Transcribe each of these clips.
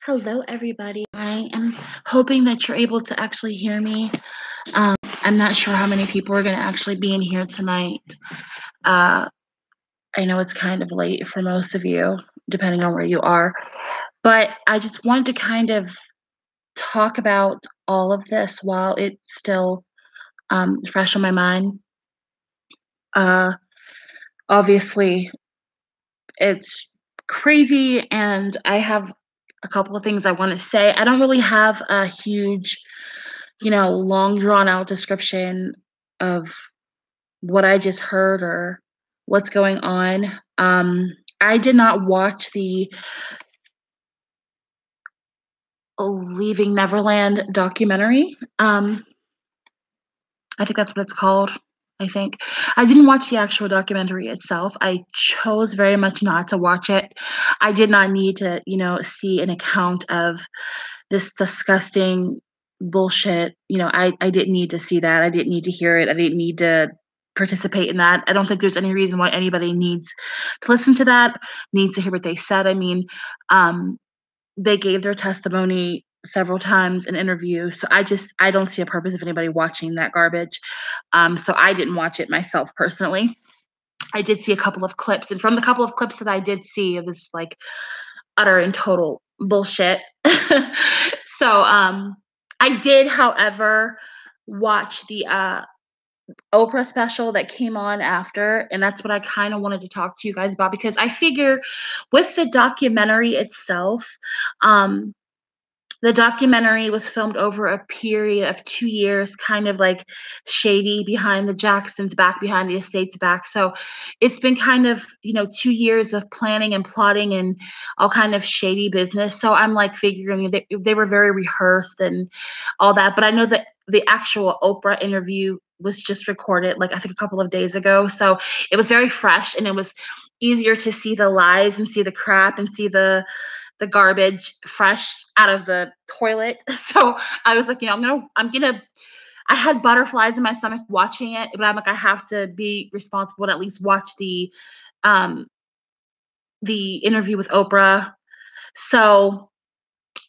Hello, everybody. I am hoping that you're able to actually hear me. I'm not sure how many people are going to actually be in here tonight. Uh, I know it's kind of late for most of you, depending on where you are, but I just wanted to kind of talk about all of this while it's still fresh on my mind. Uh, Obviously, it's crazy, and I have a couple of things I want to say. I don't really have a huge long drawn out description of what I just heard or what's going on. I did not watch the Leaving Neverland documentary. I think that's what it's called. I think I didn't watch the actual documentary itself. I chose very much not to watch it. I did not need to, see an account of this disgusting bullshit. I didn't need to see that. I didn't need to hear it. I didn't need to participate in that. I don't think there's any reason why anybody needs to listen to that, needs to hear what they said. I mean, um, they gave their testimony several times in interviews. So I don't see a purpose of anybody watching that garbage. So I didn't watch it myself personally. I did see a couple of clips, and from the couple of clips that I did see, it was like utter and total bullshit. So I did, however, watch the Oprah special that came on after, and that's what I kind of wanted to talk to you guys about because I figure with the documentary itself, um, the documentary was filmed over a period of 2 years, kind of like shady behind the Jacksons' back, behind the estate's back. So it's been kind of, 2 years of planning and plotting and all kind of shady business. So I'm like figuring they were very rehearsed and all that. But I know that the actual Oprah interview was just recorded, like I think a couple of days ago. So it was very fresh and it was easier to see the lies and see the crap and see the garbage fresh out of the toilet. So I was like, I had butterflies in my stomach watching it, but I'm like, I have to be responsible and at least watch um the interview with Oprah. So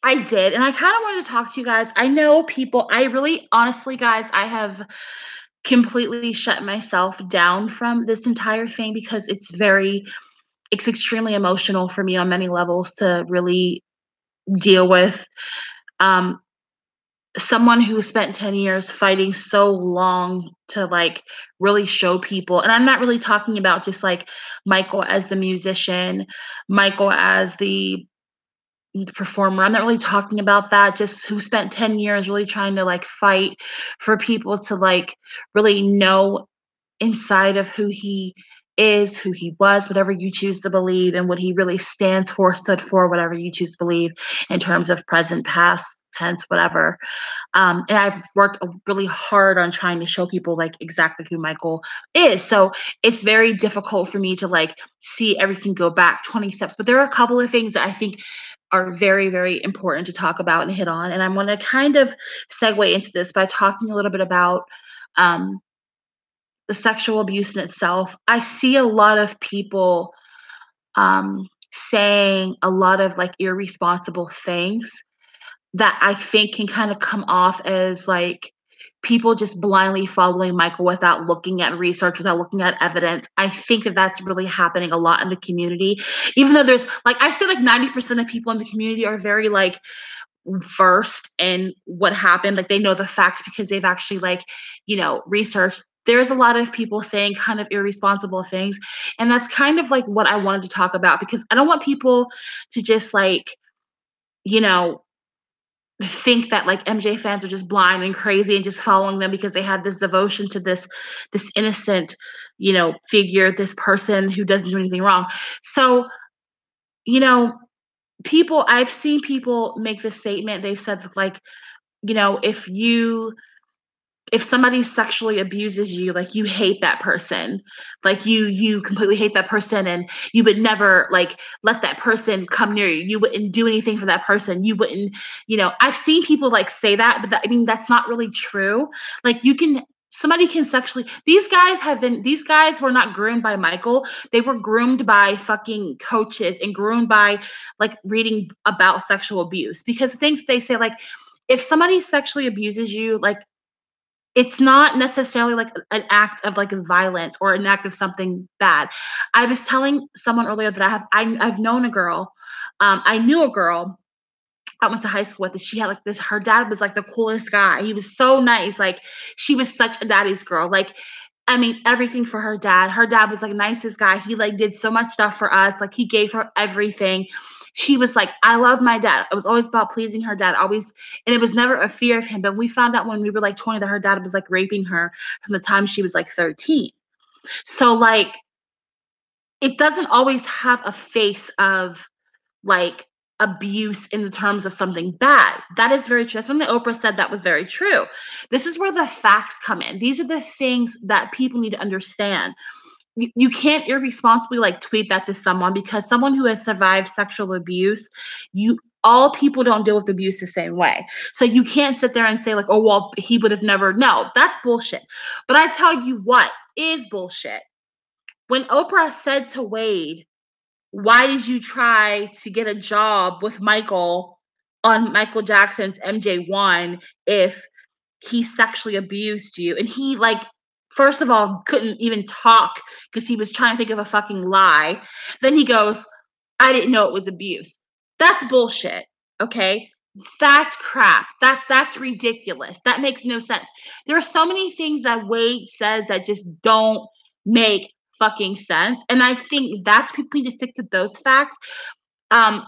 I did, and I kind of wanted to talk to you guys. I know people, I really honestly, guys, I have completely shut myself down from this entire thing because it's extremely emotional for me on many levels to really deal with um, someone who spent 10 years fighting so long to like really show people. And I'm not really talking about just like Michael as the musician, Michael as the performer. I'm not really talking about that. Just who spent 10 years really trying to like fight for people to like really know inside of who he is, who he was, whatever you choose to believe, and what he really stands for, stood for, whatever you choose to believe in terms of present, past, tense, whatever. And I've worked really hard on trying to show people like exactly who Michael is. So it's very difficult for me to like see everything go back 20 steps. But there are a couple of things that I think are very, very important to talk about and hit on. And I want to kind of segue into this by talking a little bit about um, the sexual abuse in itself. I see a lot of people saying a lot of like irresponsible things that I think can kind of come off as like people just blindly following Michael without looking at research, without looking at evidence. I think that that's really happening a lot in the community. Even though there's like, I say like 90% of people in the community are very like versed in what happened. Like they know the facts because they've actually like, researched. There's a lot of people saying kind of irresponsible things. And that's kind of like what I wanted to talk about because I don't want people to just like, you know, think that like MJ fans are just blind and crazy and just following them because they have this devotion to this innocent, figure, this person who doesn't do anything wrong. So, you know, I've seen people make this statement. They've said that, like, you know, if somebody sexually abuses you, like you hate that person, like you completely hate that person, and you would never like let that person come near you. You wouldn't do anything for that person. You wouldn't, I've seen people like say that, but I mean that's not really true. Like you can somebody can sexually these guys were not groomed by Michael. They were groomed by fucking coaches and groomed by like reading about sexual abuse because things they say like if somebody sexually abuses you, like it's not necessarily like an act of like violence or an act of something bad. I was telling someone earlier that I've known a girl. I knew a girl I went to high school with, and she had like this. Her dad was like the coolest guy. He was so nice. Like she was such a daddy's girl. Like, I mean, everything for her dad. Her dad was like nicest guy. He like did so much stuff for us. Like he gave her everything. She was like, I love my dad. It was always about pleasing her dad. Always, and it was never a fear of him. But we found out when we were like 20 that her dad was like raping her from the time she was like 13. So like, it doesn't always have a face of like abuse in the terms of something bad. That is very true. That's when the Oprah said that was very true. This is where the facts come in. These are the things that people need to understand. You can't irresponsibly like tweet that to someone because someone who has survived sexual abuse, you all people don't deal with abuse the same way. So you can't sit there and say like, oh well, he would have never. No, that's bullshit. But I tell you what is bullshit. When Oprah said to Wade, why did you try to get a job with Michael on Michael Jackson's MJ1 if he sexually abused you? And he, like, first of all, couldn't even talk because he was trying to think of a fucking lie. Then he goes, I didn't know it was abuse. That's bullshit. Okay. That's crap. That's ridiculous. That makes no sense. There are so many things that Wade says that just don't make fucking sense. And I think that's people need to stick to those facts.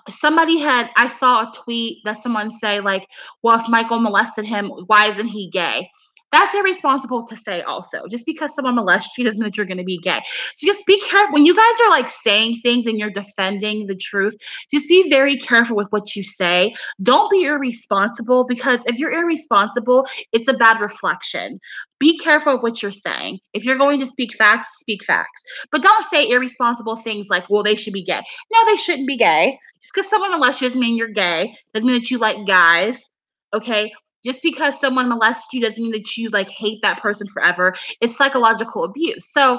Somebody had I saw a tweet that someone say like, well, if Michael molested him, why isn't he gay? That's irresponsible to say also. Just because someone molests you doesn't mean that you're gonna be gay. So just be careful. When you guys are like saying things and you're defending the truth, just be very careful with what you say. Don't be irresponsible because if you're irresponsible, it's a bad reflection. Be careful of what you're saying. If you're going to speak facts, speak facts. But don't say irresponsible things like, well, they should be gay. No, they shouldn't be gay. Just because someone molests you doesn't mean you're gay. Doesn't mean that you like guys. Okay. Just because someone molests you doesn't mean that you like hate that person forever. It's psychological abuse. So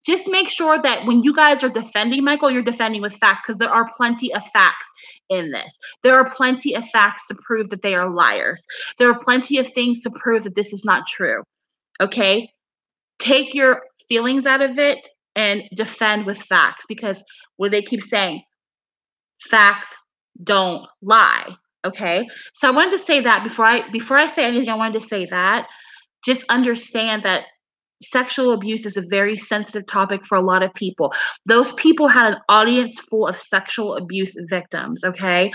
just make sure that when you guys are defending Michael, you're defending with facts because there are plenty of facts in this. There are plenty of facts to prove that they are liars. There are plenty of things to prove that this is not true. Okay. Take your feelings out of it and defend with facts because what do they keep saying? Facts don't lie. Okay. So I wanted to say that before I say anything, I wanted to say that just understand that sexual abuse is a very sensitive topic for a lot of people. Those people had an audience full of sexual abuse victims, okay?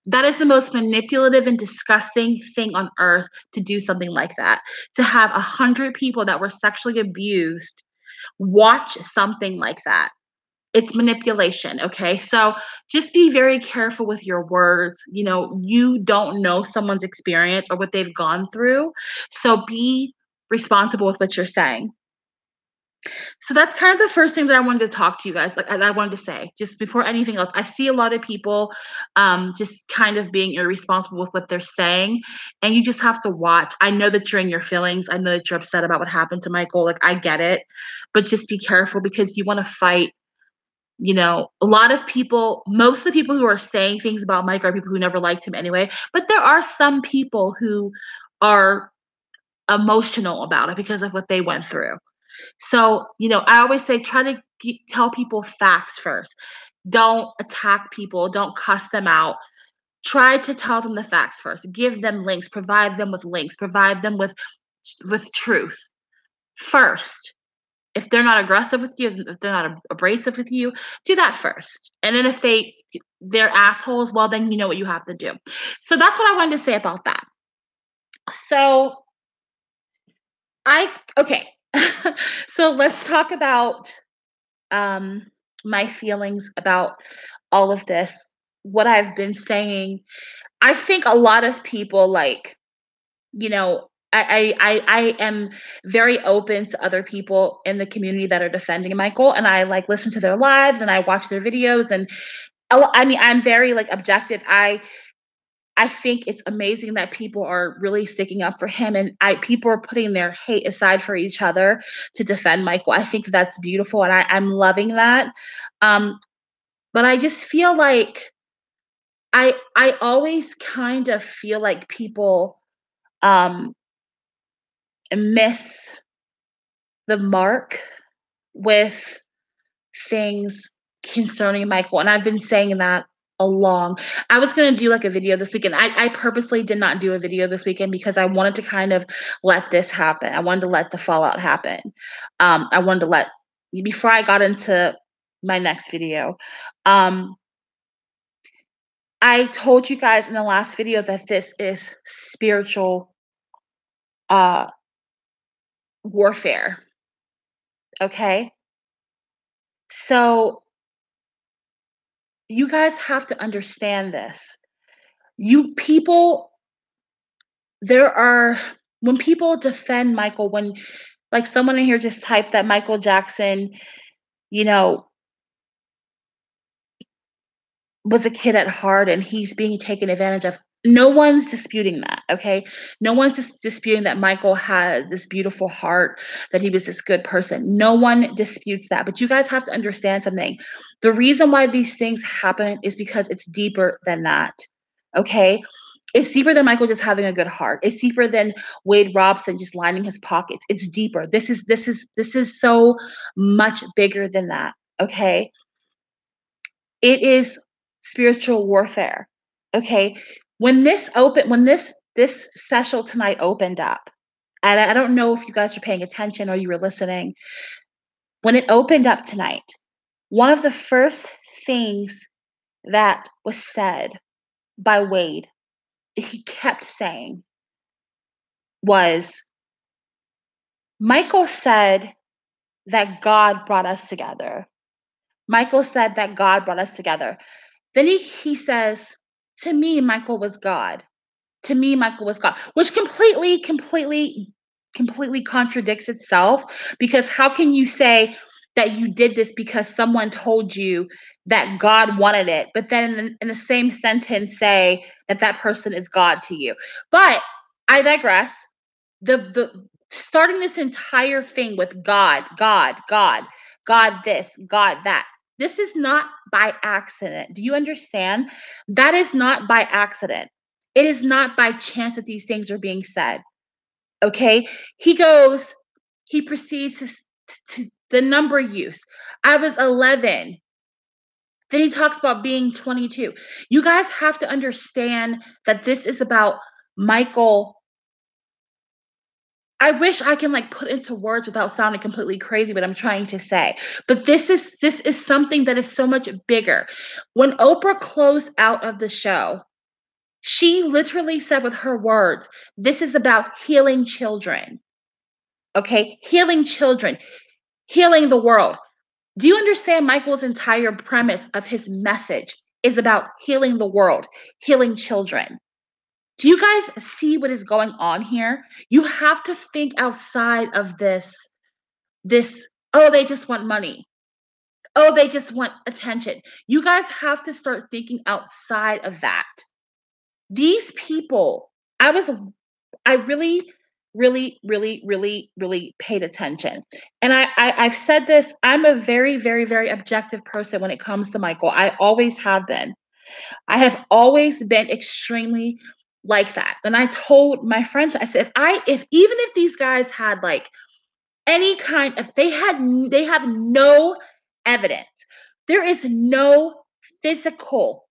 That is the most manipulative and disgusting thing on earth to do something like that. To have 100 people that were sexually abused watch something like that. It's manipulation, okay? So just be very careful with your words. You know, you don't know someone's experience or what they've gone through. So be responsible with what you're saying. So that's kind of the first thing that I wanted to talk to you guys. Like I wanted to say, just before anything else, I see a lot of people just kind of being irresponsible with what they're saying, and you just have to watch. I know that you're in your feelings. I know that you're upset about what happened to Michael. Like I get it, but just be careful because you want to fight. You know, a lot of people, most of the people who are saying things about Mike are people who never liked him anyway. But there are some people who are emotional about it because of what they went through. So, you know, I always say try to tell people facts first. Don't attack people, don't cuss them out. Try to tell them the facts first. Give them links, provide them with truth first. If they're not aggressive with you, if they're not abrasive with you, do that first. And then if they're assholes, well then you know what you have to do. So that's what I wanted to say about that. So I okay. So let's talk about um, my feelings about all of this, what I've been saying. I think a lot of people like, you know, I am very open to other people in the community that are defending Michael, and I like listen to their lives and I watch their videos, and I mean I'm very like objective. I think it's amazing that people are really sticking up for him, and I people are putting their hate aside for each other to defend Michael. I think that's beautiful, and I'm loving that. Um, but I just feel like I always kind of feel like people um miss the mark with things concerning Michael, and I've been saying that along. I was gonna do like a video this weekend. I purposely did not do a video this weekend because I wanted to kind of let this happen. I wanted to let the fallout happen. I wanted to let before I got into my next video. Um, I told you guys in the last video that this is spiritual uh warfare. Okay. So you guys have to understand this. You people, there are when people defend Michael, when like someone in here just typed that Michael Jackson, you know, was a kid at heart and he's being taken advantage of. No one's disputing that, okay? No one's disputing that Michael had this beautiful heart, that he was this good person. No one disputes that. But you guys have to understand something. The reason why these things happen is because it's deeper than that, okay? It's deeper than Michael just having a good heart. It's deeper than Wade Robson just lining his pockets. It's deeper. This is so much bigger than that, okay? It is spiritual warfare, okay? When this special tonight opened up, and I don't know if you guys were paying attention or you were listening. When it opened up tonight, one of the first things that was said by Wade, he kept saying was, Michael said that God brought us together. Michael said that God brought us together. Then he says, to me, Michael was God. To me, Michael was God, which completely contradicts itself, because how can you say that you did this because someone told you that God wanted it, but then in the same sentence say that that person is God to you? But I digress. The starting this entire thing with God, God, God, God this, God that. This is not by accident. Do you understand? That is not by accident. It is not by chance that these things are being said. Okay? He goes, he proceeds to the number use. I was 11. Then he talks about being 22. You guys have to understand that this is about Michael. I wish I can like put into words without sounding completely crazy what I'm trying to say. But this is something that is so much bigger. When Oprah closed out of the show, she literally said with her words, this is about healing children. Okay? Healing children, healing the world. Do you understand Michael's entire premise of his message is about healing the world, healing children? Do you guys see what is going on here? You have to think outside of this, oh, they just want money. Oh, they just want attention. You guys have to start thinking outside of that. These people, I really, really, really, really, really paid attention. And I've said this, I'm a very, very, very objective person when it comes to Michael. I always have been. I have always been extremely like that. And I told my friends, I said, if even if these guys had like any kind of, they have no evidence. There is no physical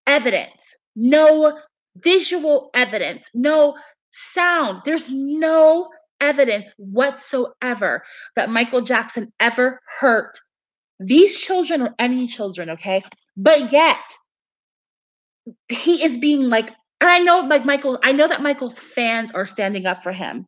evidence, no visual evidence, no sound. There's no evidence whatsoever that Michael Jackson ever hurt these children or any children, okay? But yet, he is being like, and I know like Michael, I know that Michael's fans are standing up for him.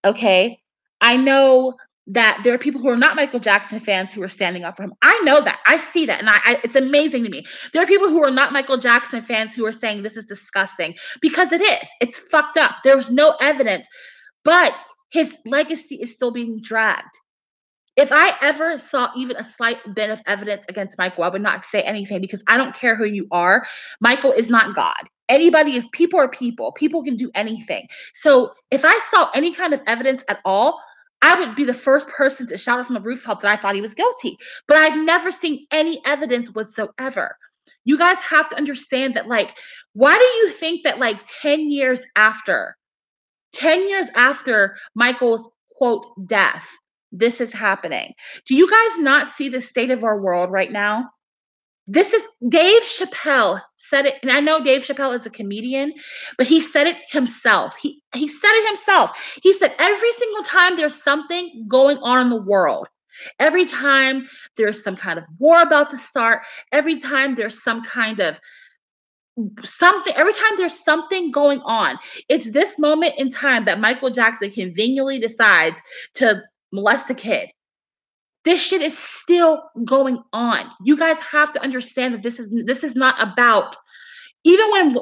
Okay. I know that there are people who are not Michael Jackson fans who are standing up for him. I know that. I see that. And it's amazing to me. There are people who are not Michael Jackson fans who are saying this is disgusting, because it is. It's fucked up. There's no evidence, but his legacy is still being dragged. If I ever saw even a slight bit of evidence against Michael, I would not say anything, because I don't care who you are. Michael is not God. Anybody is people are people. People can do anything. So if I saw any kind of evidence at all, I would be the first person to shout it from the rooftop that I thought he was guilty. But I've never seen any evidence whatsoever. You guys have to understand that, like, why do you think that, like, 10 years after Michael's quote death, this is happening? Do you guys not see the state of our world right now? This is Dave Chappelle said it, and I know Dave Chappelle is a comedian, but he said it himself. He said it himself. He said every single time there's something going on in the world, every time there's some kind of war about to start, every time there's some kind of something, every time there's something going on, it's this moment in time that Michael Jackson conveniently decides to molest a kid. This shit is still going on. You guys have to understand that this is not about, even when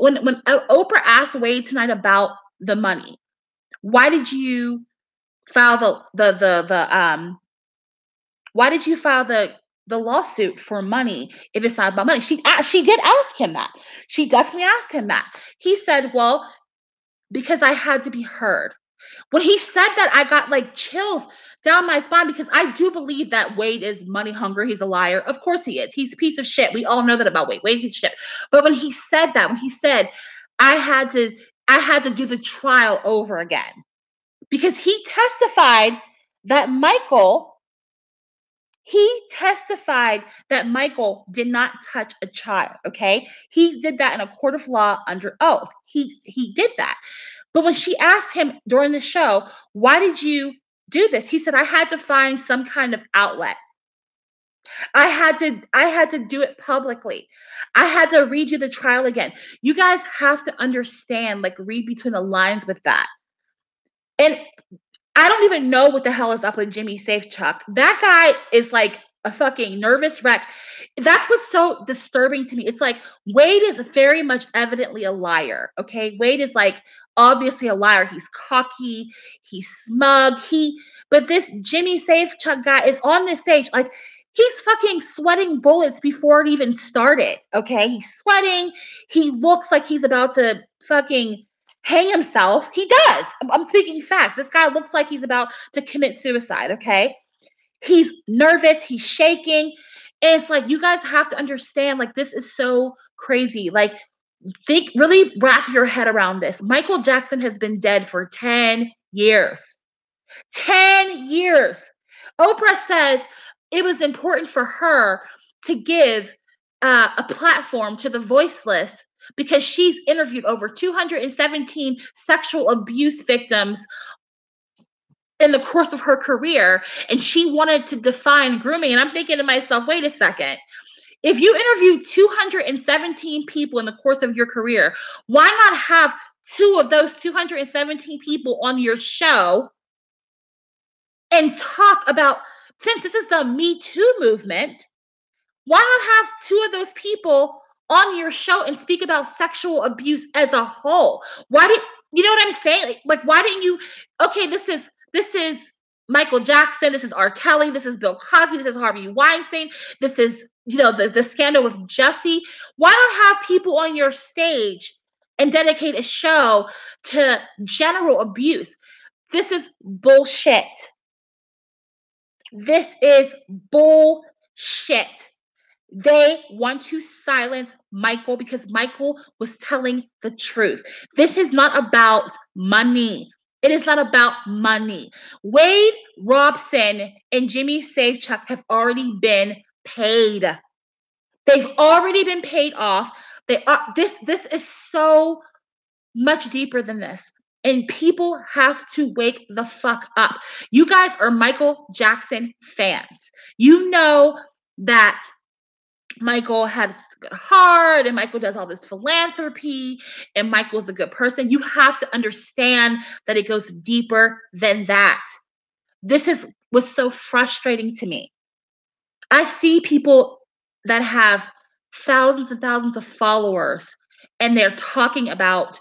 Oprah asked Wade tonight about the money. Why did you file why did you file the lawsuit for money if it's not about money? She did ask him that. She definitely asked him that. He said, "Well, because I had to be heard." When he said that, I got like chills down my spine because I do believe that Wade is money hungry. He's a liar. Of course he is. He's a piece of shit. We all know that about Wade. Wade is shit. But when he said that, when he said, I had to, I had to do the trial over again because that Michael, he testified that Michael did not touch a child. Okay. He did that in a court of law under oath. He did that. But when she asked him during the show, why did you do this? He said, I had to find some kind of outlet. I had to do it publicly. I had to redo the trial again. You guys have to understand, like, read between the lines with that. And I don't even know what the hell is up with Jimmy Safechuck. That guy is like a fucking nervous wreck. That's what's so disturbing to me. It's like Wade is very much evidently a liar. Okay. Wade is like obviously a liar. He's cocky, he's smug, but this Jimmy Safechuck guy is on this stage, like he's fucking sweating bullets before it even started. Okay. He's sweating. He looks like he's about to fucking hang himself. He does. I'm speaking facts. This guy looks like he's about to commit suicide. Okay. He's nervous. He's shaking. And it's like, you guys have to understand, like, this is so crazy. Like, really wrap your head around this. Michael Jackson has been dead for 10 years. 10 years. Oprah says it was important for her to give a platform to the voiceless because she's interviewed over 217 sexual abuse victims in the course of her career, and she wanted to define grooming. And I'm thinking to myself, wait a second. If you interview 217 people in the course of your career, why not have two of those 217 people on your show and talk about, since this is the Me Too movement, why not have two of those people on your show and speak about sexual abuse as a whole? Why did you know what I'm saying? Like why didn't you? Okay, this is Michael Jackson, this is R. Kelly, this is Bill Cosby, this is Harvey Weinstein, this is the scandal with Jussie. Why not have people on your stage and dedicate a show to general abuse? This is bullshit. This is bullshit. They want to silence Michael because Michael was telling the truth. This is not about money. It is not about money. Wade Robson and Jimmy Safechuck have already been paid. They've already been paid off. This is so much deeper than this. And people have to wake the fuck up. You guys are Michael Jackson fans. You know that Michael has a good heart and Michael does all this philanthropy and Michael's a good person. You have to understand that it goes deeper than that. This is what's so frustrating to me. I see people that have thousands and thousands of followers and they're talking about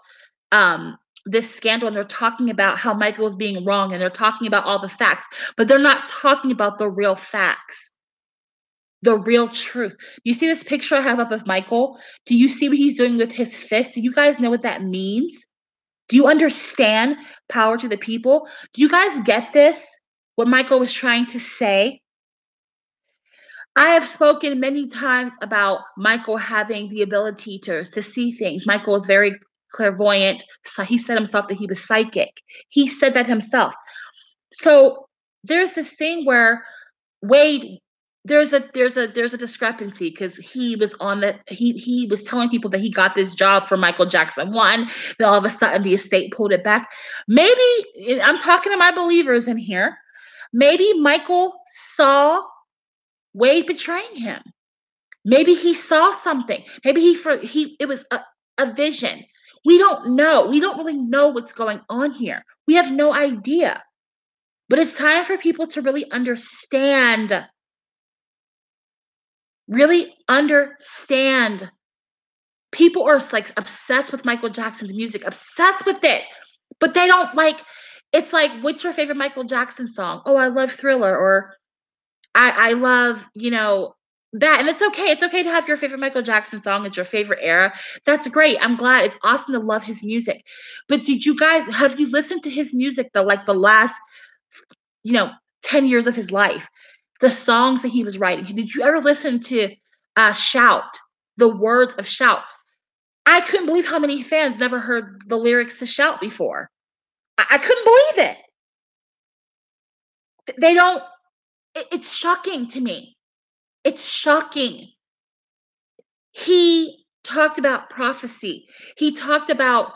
this scandal and they're talking about how Michael's being wrong and they're talking about all the facts, but they're not talking about the real facts. the real truth. You see this picture I have up of Michael? Do you see what he's doing with his fist? Do you guys know what that means? Do you understand power to the people? Do you guys get this? What Michael was trying to say? I have spoken many times about Michael having the ability to see things. Michael is very clairvoyant. So he said himself that he was psychic. He said that himself. So there's this thing where Wade, there's a discrepancy because he was telling people that he got this job for Michael Jackson one. Then all of a sudden the estate pulled it back. Maybe I'm talking to my believers in here. Maybe Michael saw Wade betraying him. Maybe he saw something. Maybe he it was a vision. We don't know. We don't really know what's going on here. We have no idea. But it's time for people to really understand. Really understand. People are like obsessed with Michael Jackson's music, obsessed with it. But they don't like it's like, what's your favorite Michael Jackson song? Oh, I love Thriller, or I love, that. And it's okay. It's okay to have your favorite Michael Jackson song. It's your favorite era. That's great. I'm glad. It's awesome to love his music. But have you listened to his music the last, you know, 10 years of his life? The songs that he was writing. Did you ever listen to Shout? The words of Shout. I couldn't believe how many fans never heard the lyrics to Shout before. I couldn't believe it. They don't, it's shocking to me. It's shocking. He talked about prophecy. He talked about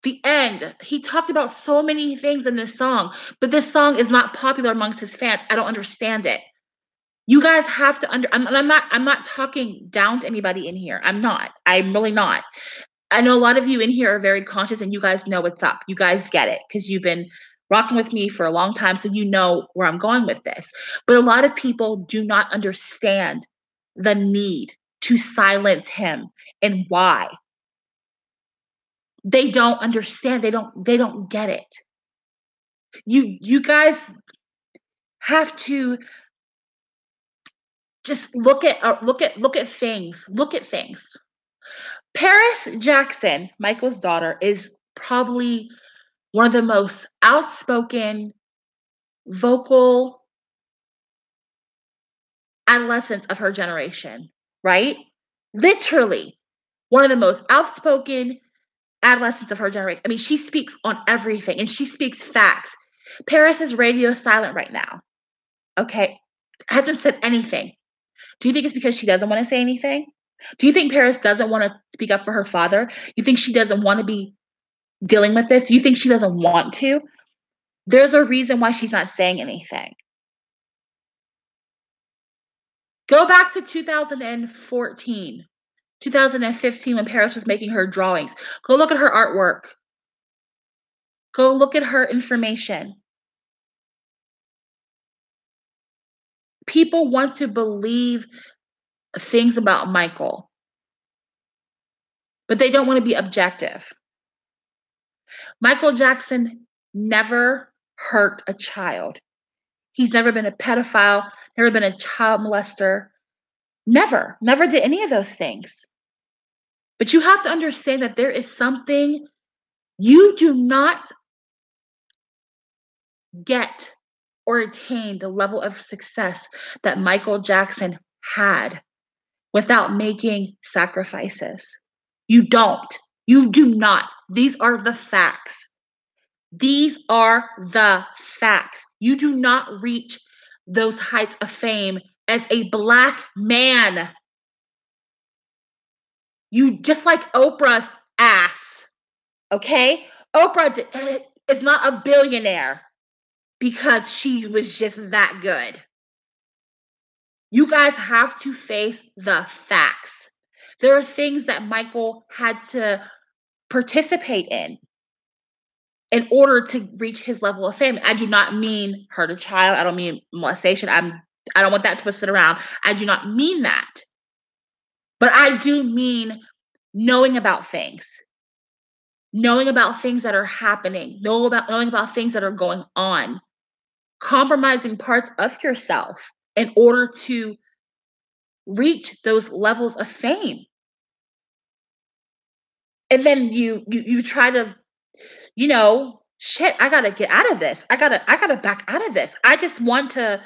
the end. He talked about so many things in this song, but this song is not popular amongst his fans. I don't understand it. You guys have to I'm not talking down to anybody in here. I'm not. I'm really not. I know a lot of you in here are very conscious and you guys know what's up. You guys get it because you've been rocking with me for a long time, so you know where I'm going with this. But a lot of people do not understand the need to silence him and why. They don't understand. They don't get it. You guys have to just look at things. Look at things. Paris Jackson, Michael's daughter, is probably one of the most outspoken, vocal adolescents of her generation, right? Literally, one of the most outspoken adolescents of her generation. I mean, she speaks on everything and she speaks facts. Paris is radio silent right now. Okay. Hasn't said anything. Do you think it's because she doesn't want to say anything? Do you think Paris doesn't want to speak up for her father? You think she doesn't want to be dealing with this? You think she doesn't want to? There's a reason why she's not saying anything. Go back to 2014, 2015 when Paris was making her drawings. Go look at her artwork. Go look at her information. People want to believe things about Michael, but they don't want to be objective. Michael Jackson never hurt a child. He's never been a pedophile, never been a child molester. Never did any of those things. But you have to understand that there is something you do not get or attain the level of success that Michael Jackson had without making sacrifices. You don't. You do not. These are the facts. These are the facts. You do not reach those heights of fame as a Black man. You just like Oprah's ass, okay? Oprah is not a billionaire because she was just that good. You guys have to face the facts. There are things that Michael had to participate in order to reach his level of fame. I do not mean hurt a child. I don't mean molestation. I don't want that twisted around. I do not mean that. But I do mean knowing about things that are happening, knowing about things that are going on, compromising parts of yourself in order to reach those levels of fame. And then you try to, shit, I gotta get out of this. I gotta back out of this. I just want to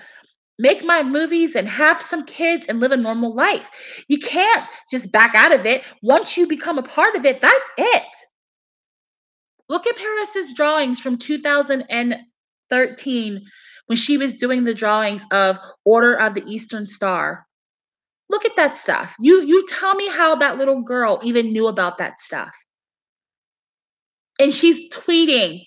make my movies and have some kids and live a normal life. You can't just back out of it. Once you become a part of it, that's it. Look at Paris's drawings from 2013 when she was doing the drawings of Order of the Eastern Star. Look at that stuff. You tell me how that little girl even knew about that stuff. And she's tweeting,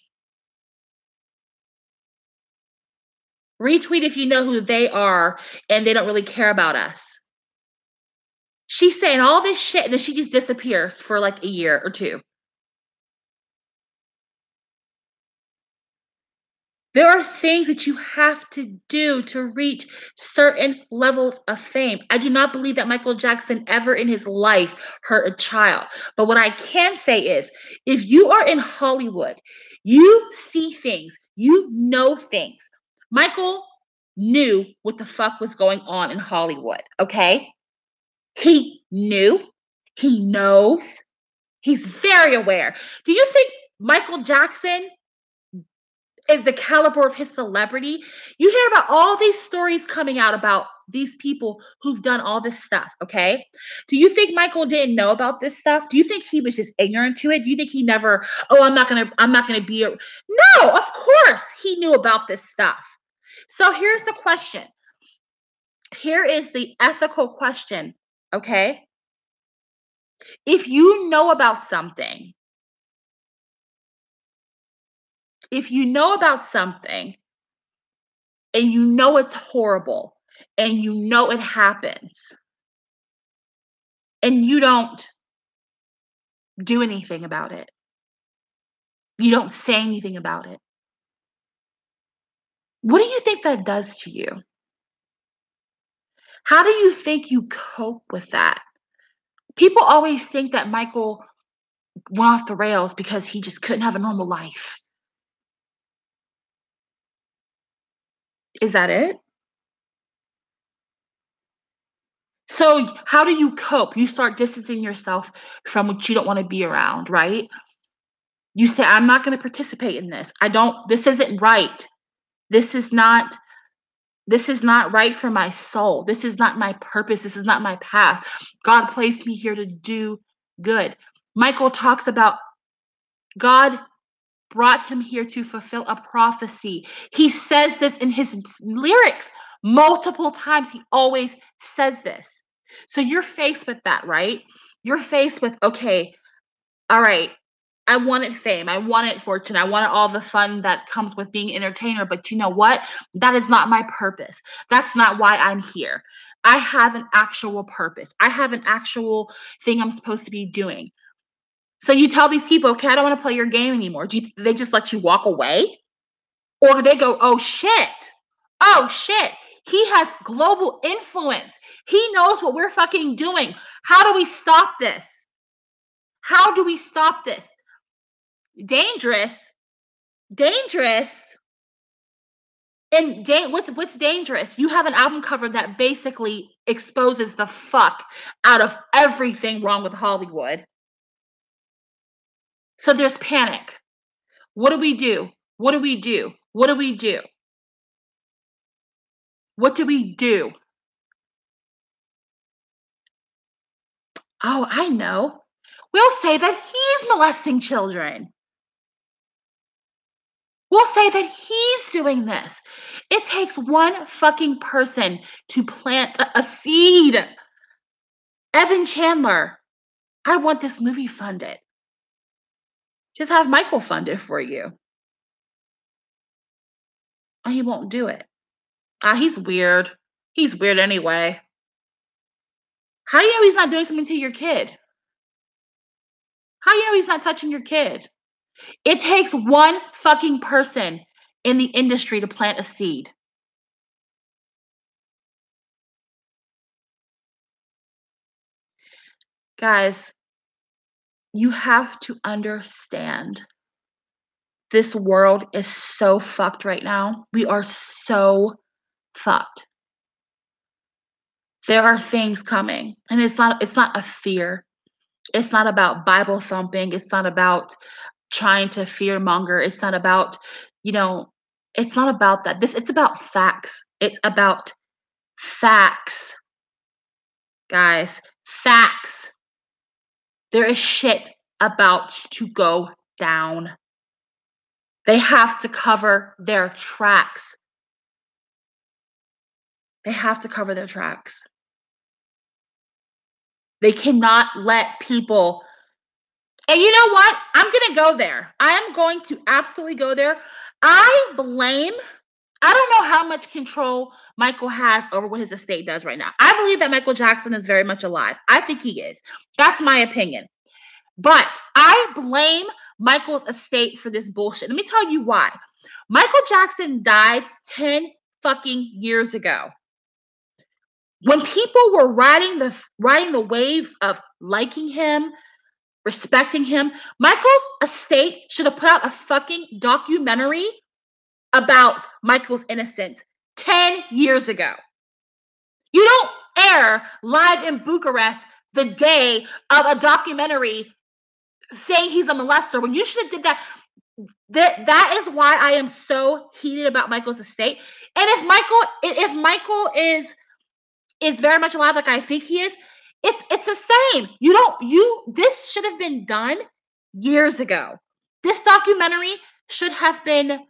retweet if you know who they are and they don't really care about us. She's saying all this shit and then she just disappears for like a year or two. There are things that you have to do to reach certain levels of fame. I do not believe that Michael Jackson ever in his life hurt a child. But what I can say is if you are in Hollywood, you see things, you know things. Michael knew what the fuck was going on in Hollywood, okay? He knew, he knows, he's very aware. Do you think Michael Jackson is the caliber of his celebrity? You hear about all these stories coming out about these people who've done all this stuff, okay? Do you think Michael didn't know about this stuff? Do you think he was just ignorant to it? Do you think he never, oh, I'm not gonna be a no, of course he knew about this stuff. So here's the question. Here is the ethical question, okay? If you know about something, if you know about something and you know it's horrible and you know it happens and you don't do anything about it, you don't say anything about it, what do you think that does to you? How do you think you cope with that? People always think that Michael went off the rails because he just couldn't have a normal life. Is that it? So, how do you cope? You start distancing yourself from what you don't want to be around, right? You say, I'm not going to participate in this. This isn't right. This is not, this is not right for my soul. This is not my purpose. This is not my path. God placed me here to do good. Michael talks about God brought him here to fulfill a prophecy. He says this in his lyrics multiple times. He always says this. So you're faced with that, right? You're faced with, okay, all right, I wanted fame. I wanted fortune. I wanted all the fun that comes with being an entertainer. But you know what? That is not my purpose. That's not why I'm here. I have an actual purpose. I have an actual thing I'm supposed to be doing. So you tell these people, okay, I don't want to play your game anymore. Do they just let you walk away? Or do they go, oh shit, he has global influence. He knows what we're fucking doing. How do we stop this? How do we stop this? Dangerous, dangerous. And what's dangerous? You have an album cover that basically exposes the fuck out of everything wrong with Hollywood. So there's panic. What do we do? What do we do? What do we do? What do we do? Oh, I know. We'll say that he's molesting children. We'll say that he's doing this. It takes one fucking person to plant a seed. Evan Chandler, I want this movie funded. Just have Michael fund it for you. And he won't do it. He's weird. He's weird anyway. How do you know he's not doing something to your kid? How do you know he's not touching your kid? It takes one fucking person in the industry to plant a seed. Guys, you have to understand this world is so fucked right now. We are so fucked. There are things coming, and it's not a fear. It's not about Bible thumping. It's not about trying to fear monger. It's not about, you know, it's not about that. It's about facts. It's about facts, guys. Facts. There is shit about to go down. They have to cover their tracks. They have to cover their tracks. They cannot let people. And you know what? I'm going to go there. I am going to absolutely go there. I don't know how much control Michael has over what his estate does right now. I believe that Michael Jackson is very much alive. I think he is. That's my opinion. But I blame Michael's estate for this bullshit. Let me tell you why. Michael Jackson died 10 fucking years ago. When people were riding the waves of liking him, respecting him, Michael's estate should have put out a fucking documentary about Michael's innocence 10 years ago. You don't air live in Bucharest the day of a documentary saying he's a molester when you should have did that. That is why I am so heated about Michael's estate. And if Michael is very much alive like I think he is, it's the same. This should have been done years ago. This documentary should have been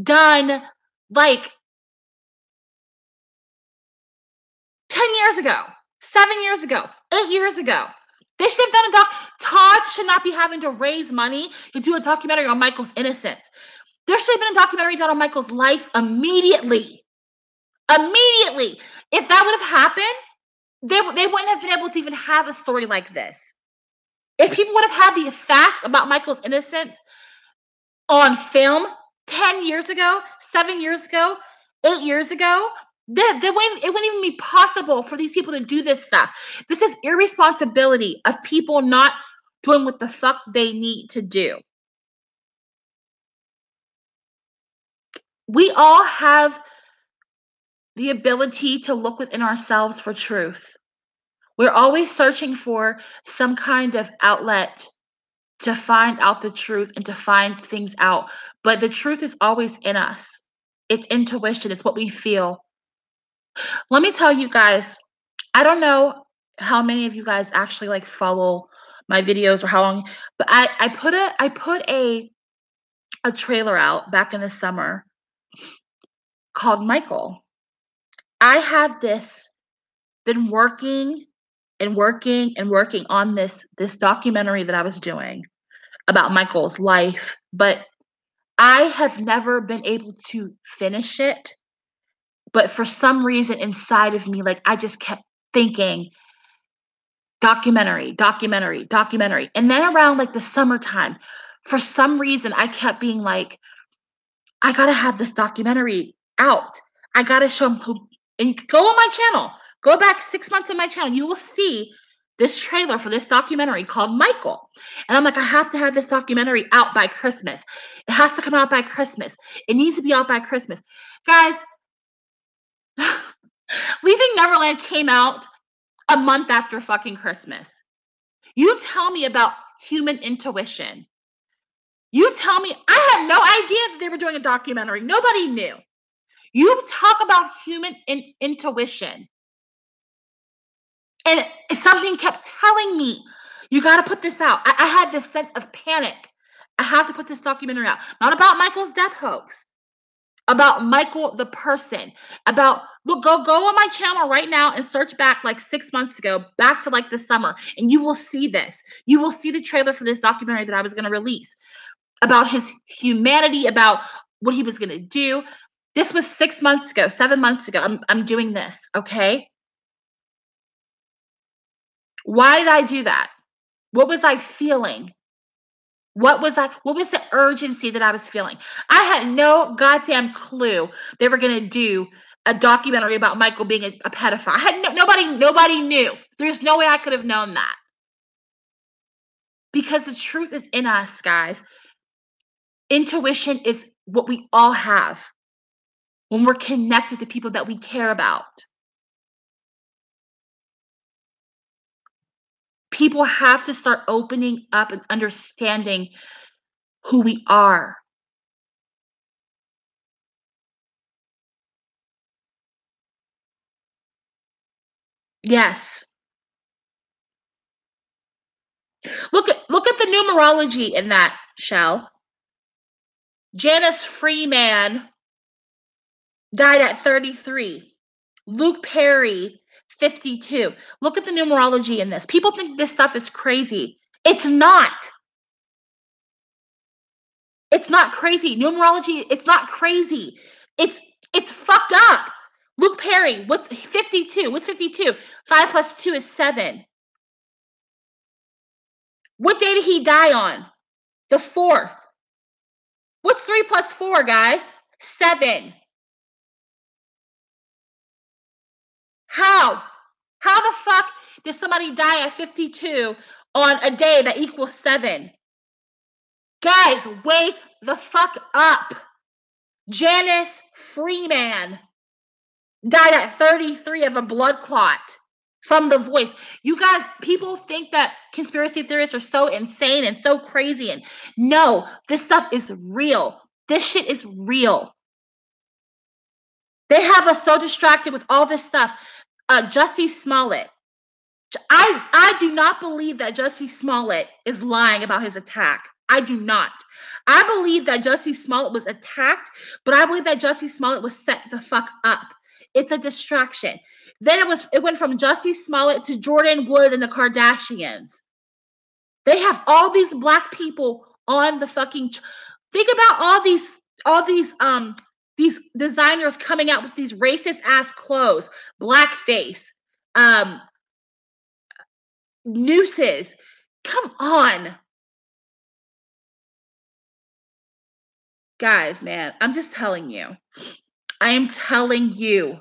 done like 10 years ago, 7 years ago, 8 years ago. They should have done a doc. Todd should not be having to raise money to do a documentary on Michael's innocence. There should have been a documentary done on Michael's life immediately. Immediately. If that would have happened, they wouldn't have been able to even have a story like this. If people would have had the facts about Michael's innocence on film 10 years ago, 7 years ago, 8 years ago, it wouldn't even be possible for these people to do this stuff. This is irresponsibility of people not doing what the fuck they need to do. We all have the ability to look within ourselves for truth. We're always searching for some kind of outlet to find out the truth and to find things out. But the truth is always in us. It's intuition, it's what we feel. Let me tell you guys, I don't know how many of you guys actually like follow my videos or how long, but I put a trailer out back in the summer called Michael. I have been working and working and working on this documentary that I was doing about Michael's life, but I have never been able to finish it. But for some reason inside of me, like I just kept thinking, documentary, documentary, documentary. And then around like the summertime, for some reason, I kept being like, I gotta have this documentary out. I gotta show them who. And you can go on my channel, go back 6 months on my channel. You will see this trailer for this documentary called Michael. And I'm like, I have to have this documentary out by Christmas. It has to come out by Christmas. It needs to be out by Christmas. Guys, Leaving Neverland came out a month after fucking Christmas. You tell me about human intuition. You tell me, I had no idea that they were doing a documentary. Nobody knew. You talk about human intuition. And something kept telling me, you got to put this out. I had this sense of panic. I have to put this documentary out. Not about Michael's death hoax, about Michael the person. Look, go on my channel right now and search back like 6 months ago, back to like the summer, and you will see this. You will see the trailer for this documentary that I was going to release about his humanity, about what he was going to do. This was 6 months ago, 7 months ago. I'm doing this, okay? Why did I do that? What was I feeling? What was the urgency that I was feeling? I had no goddamn clue they were going to do a documentary about Michael being a pedophile. I had nobody knew. There's no way I could have known that. Because the truth is in us, guys. Intuition is what we all have when we're connected to people that we care about. People have to start opening up and understanding who we are. Yes. Look at the numerology in that, Shell. Janice Freeman died at 33. Luke Perry, 52. Look at the numerology in this. People think this stuff is crazy. It's not. It's not crazy. Numerology, it's not crazy. It's it's fucked up. Luke Perry, what's 52? What's 52? 5 plus 2 is 7. What day did he die on? The 4th. What's 3 plus 4, guys? 7. How? How the fuck did somebody die at 52 on a day that equals 7? Guys, wake the fuck up. Janice Freeman died at 33 of a blood clot from The Voice. You guys, people think that conspiracy theorists are so insane and so crazy. And no, this stuff is real. This shit is real. They have us so distracted with all this stuff. Jussie Smollett. I do not believe that Jussie Smollett is lying about his attack. I do not. I believe that Jussie Smollett was attacked, but I believe that Jussie Smollett was set the fuck up. It's a distraction. Then it went from Jussie Smollett to Jordan Wood and the Kardashians. They have all these black people on the fucking. Think about these designers coming out with these racist ass clothes, blackface, nooses. Come on. Guys, man, I'm just telling you. I am telling you.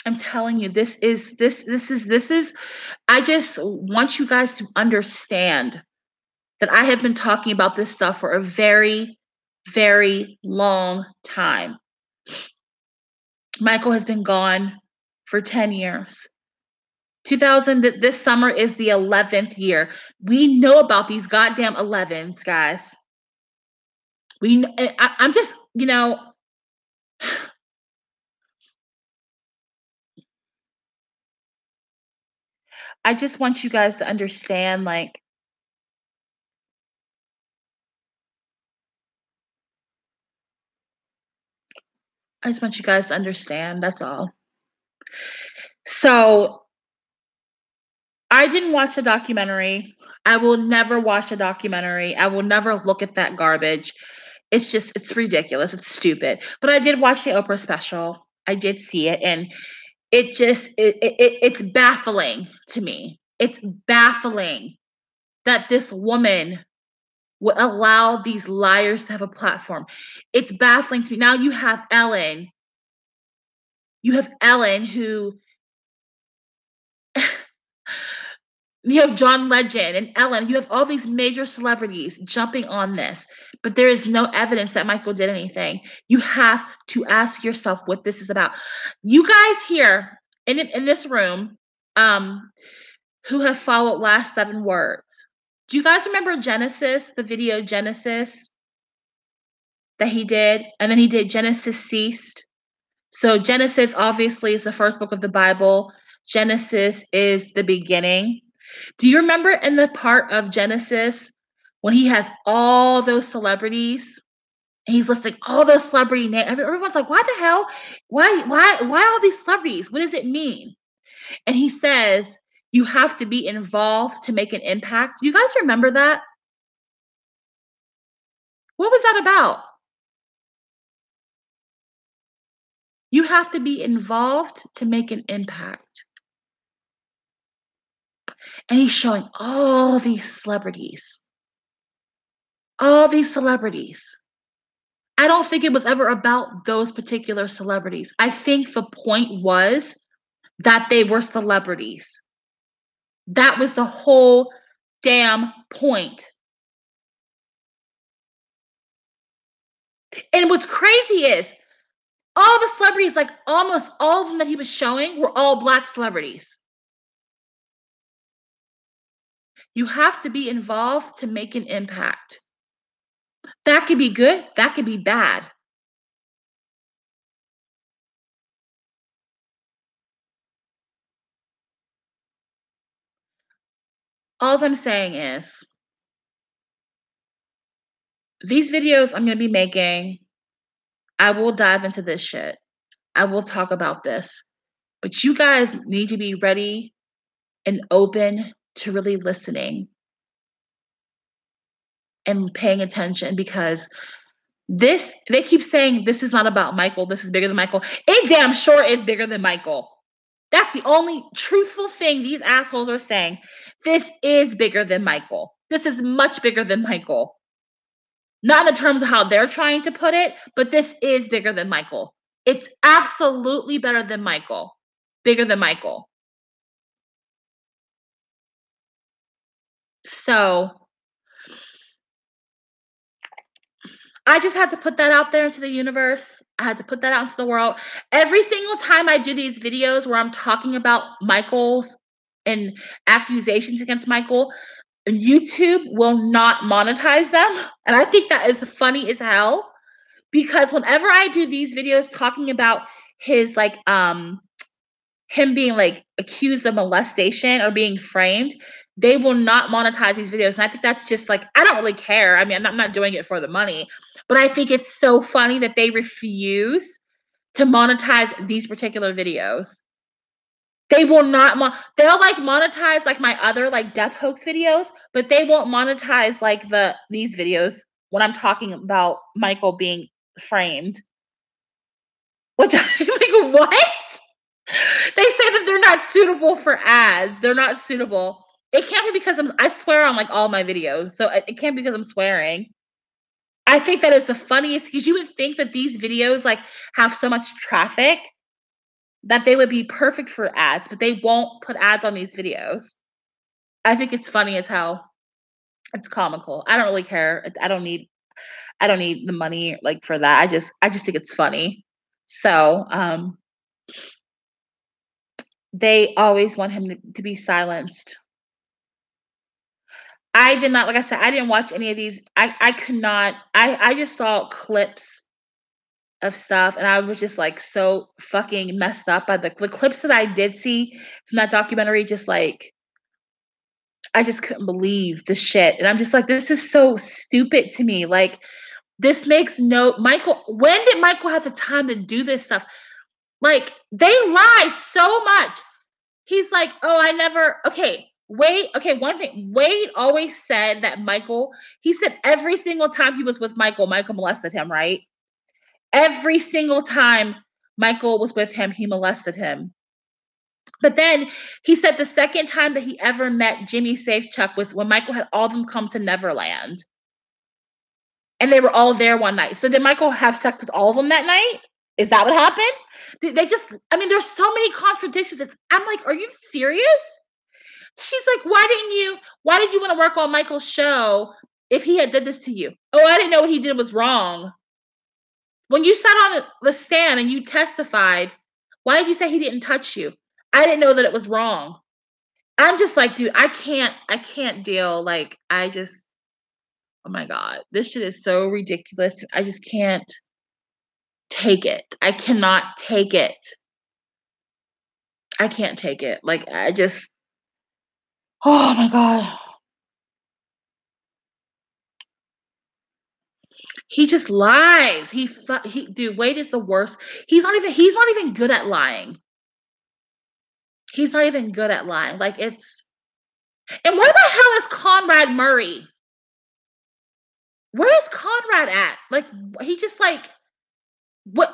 I'm telling you, this is I just want you guys to understand that I have been talking about this stuff for a very, very long time. Michael has been gone for 10 years. 2000, this summer is the 11th year. We know about these goddamn 11s, guys. I'm just, I just want you guys to understand, like, I just want you guys to understand. That's all. So I didn't watch the documentary. I will never watch a documentary. I will never look at that garbage. It's ridiculous. It's stupid. But I did watch the Oprah special. I did see it, and it's baffling to me. It's baffling that this woman would allow these liars to have a platform. It's baffling to me. Now you have Ellen. You have Ellen who you have John Legend and Ellen. You have all these major celebrities jumping on this, but there is no evidence that Michael did anything. You have to ask yourself what this is about. You guys here in this room, who have followed Last 7 Words. Do you guys remember Genesis, the video Genesis that he did? And then he did Genesis Ceased. So Genesis obviously is the first book of the Bible. Genesis is the beginning. Do you remember in the part of Genesis when he has all those celebrities? And he's listing all those celebrity names. Everyone's like, why the hell? Why all these celebrities? What does it mean? And he says, you have to be involved to make an impact. Do you guys remember that? What was that about? You have to be involved to make an impact. And he's showing all these celebrities. All these celebrities. I don't think it was ever about those particular celebrities. I think the point was that they were celebrities. That was the whole damn point. And what's crazy is all the celebrities, like almost all of them that he was showing, were all black celebrities. You have to be involved to make an impact. That could be good, that could be bad. All I'm saying is these videos I'm gonna be making, I will dive into this shit. I will talk about this. But you guys need to be ready and open to really listening and paying attention because this they keep saying this is not about Michael, this is bigger than Michael. It damn sure is bigger than Michael. That's the only truthful thing these assholes are saying. This is bigger than Michael. This is much bigger than Michael. Not in the terms of how they're trying to put it, but this is bigger than Michael. It's absolutely better than Michael. Bigger than Michael. So I just had to put that out there into the universe. I had to put that out into the world. Every single time I do these videos where I'm talking about Michael's and accusations against Michael, YouTube will not monetize them. And I think that is funny as hell because whenever I do these videos talking about his him being like accused of molestation or being framed, they will not monetize these videos. And I think that's just like, I don't really care. I mean, I'm not doing it for the money, but I think it's so funny that they refuse to monetize these particular videos. They will not, they'll like monetize like my other like death hoax videos, but they won't monetize like these videos when I'm talking about Michael being framed. Which I'm like, what? They say that they're not suitable for ads. They're not suitable. It can't be because I swear on like all my videos. So it can't be because I'm swearing. I think that is the funniest because you would think that these videos like have so much traffic that they would be perfect for ads, but they won't put ads on these videos. I think it's funny as hell. It's comical. I don't really care. I don't need the money like for that. I just think it's funny. So, they always want him to be silenced. I did not, like I said, I didn't watch any of these. I could not. I just saw clips of stuff, and I was just like so fucking messed up by the clips that I did see from that documentary. Just like I just couldn't believe the shit, and I'm just like, this is so stupid to me. Like this makes no Michael. When did Michael have the time to do this stuff? Like they lie so much. He's like, "Oh, I never." Okay, Wade. Okay, one thing. Wade always said that Michael. He said every single time he was with Michael, Michael molested him. Right? Every single time Michael was with him, he molested him. But then he said the second time that he ever met Jimmy Safechuck was when Michael had all of them come to Neverland, and they were all there one night. So did Michael have sex with all of them that night? Is that what happened? They just. I mean, there's so many contradictions. I'm like, are you serious? She's like, why did you want to work on Michael's show if he had did this to you? Oh, I didn't know what he did was wrong. When you sat on the stand and you testified, why did you say he didn't touch you? I didn't know that it was wrong. I'm just like, dude, I can't deal. Like, oh my God, this shit is so ridiculous. I just can't take it. I cannot take it. I can't take it. Like, oh my God. He just lies. Dude, Wade is the worst. He's not even good at lying. He's not even good at lying. Like and where the hell is Conrad Murray? Where is Conrad at? Like he just like what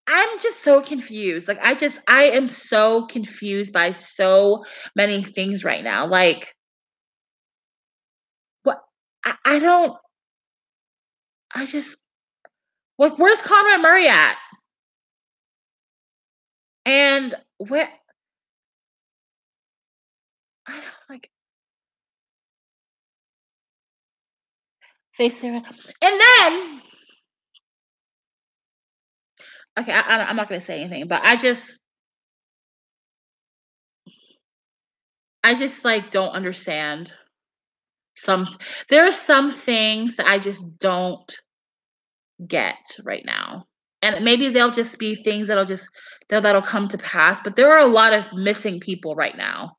I'm just so confused. Like I am so confused by so many things right now. Like what I don't I just like where's Conrad Murray at? And where I don't like face there. And then okay, I'm not gonna say anything, but I just like don't understand. Some there are some things that I just don't get right now. And maybe they'll just be things that'll come to pass, but there are a lot of missing people right now.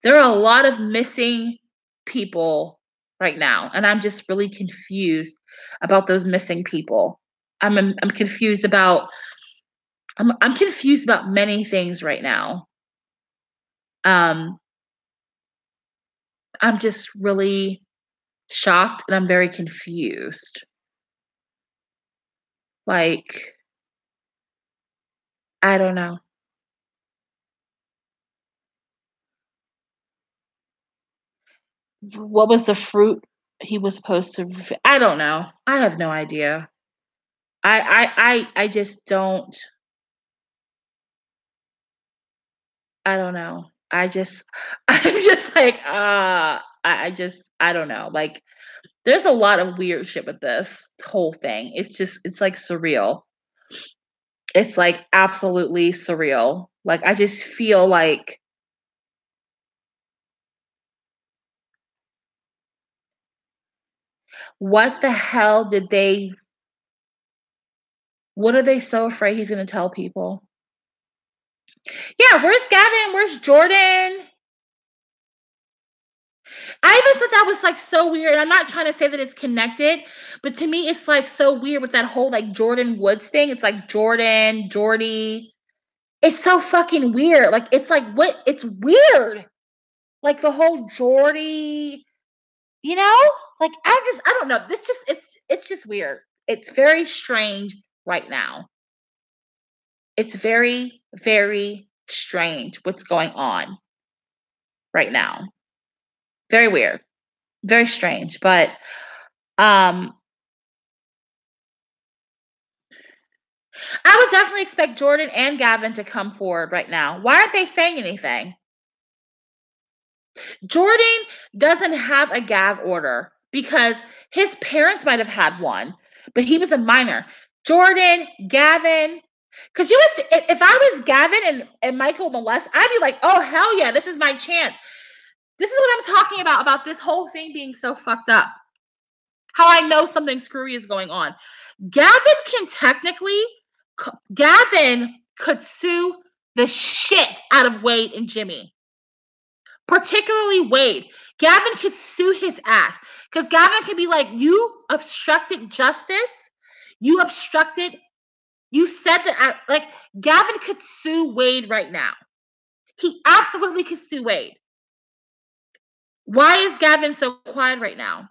There are a lot of missing people right now, and I'm just really confused about those missing people. I'm confused about I'm confused about many things right now. Um, I'm just really shocked and I'm very confused. Like, I don't know. What was the fruit he was supposed to I don't know. I have no idea. I just don't I don't know. I'm just like, I don't know. Like, there's a lot of weird shit with this whole thing. It's like surreal. It's like absolutely surreal. Like, I just feel like, what the hell did they what are they so afraid he's gonna tell people? Yeah, where's Gavin? Where's Jordan? I even thought that was, like, so weird. I'm not trying to say that it's connected, but to me, it's, like, so weird with that whole, like, Jordan Woods thing. It's like Jordan, Jordy. It's so fucking weird. Like, it's like, what? It's weird. Like, the whole Jordy, you know? Like, I don't know. It's just weird. It's very strange right now. It's very, very strange what's going on right now. Very weird. Very strange, but, um I would definitely expect Jordan and Gavin to come forward right now. Why aren't they saying anything? Jordan doesn't have a gag order because his parents might have had one, but he was a minor. Jordan, Gavin, because if I was Gavin and Michael molest, I'd be like, oh hell yeah, this is my chance. This is what I'm talking about this whole thing being so fucked up. How I know something screwy is going on. Gavin can technically, Gavin could sue the shit out of Wade and Jimmy, particularly Wade. Gavin could sue his ass because Gavin could be like, you obstructed justice. You obstructed, you said that like, Gavin could sue Wade right now. He absolutely could sue Wade. Why is Gavin so quiet right now?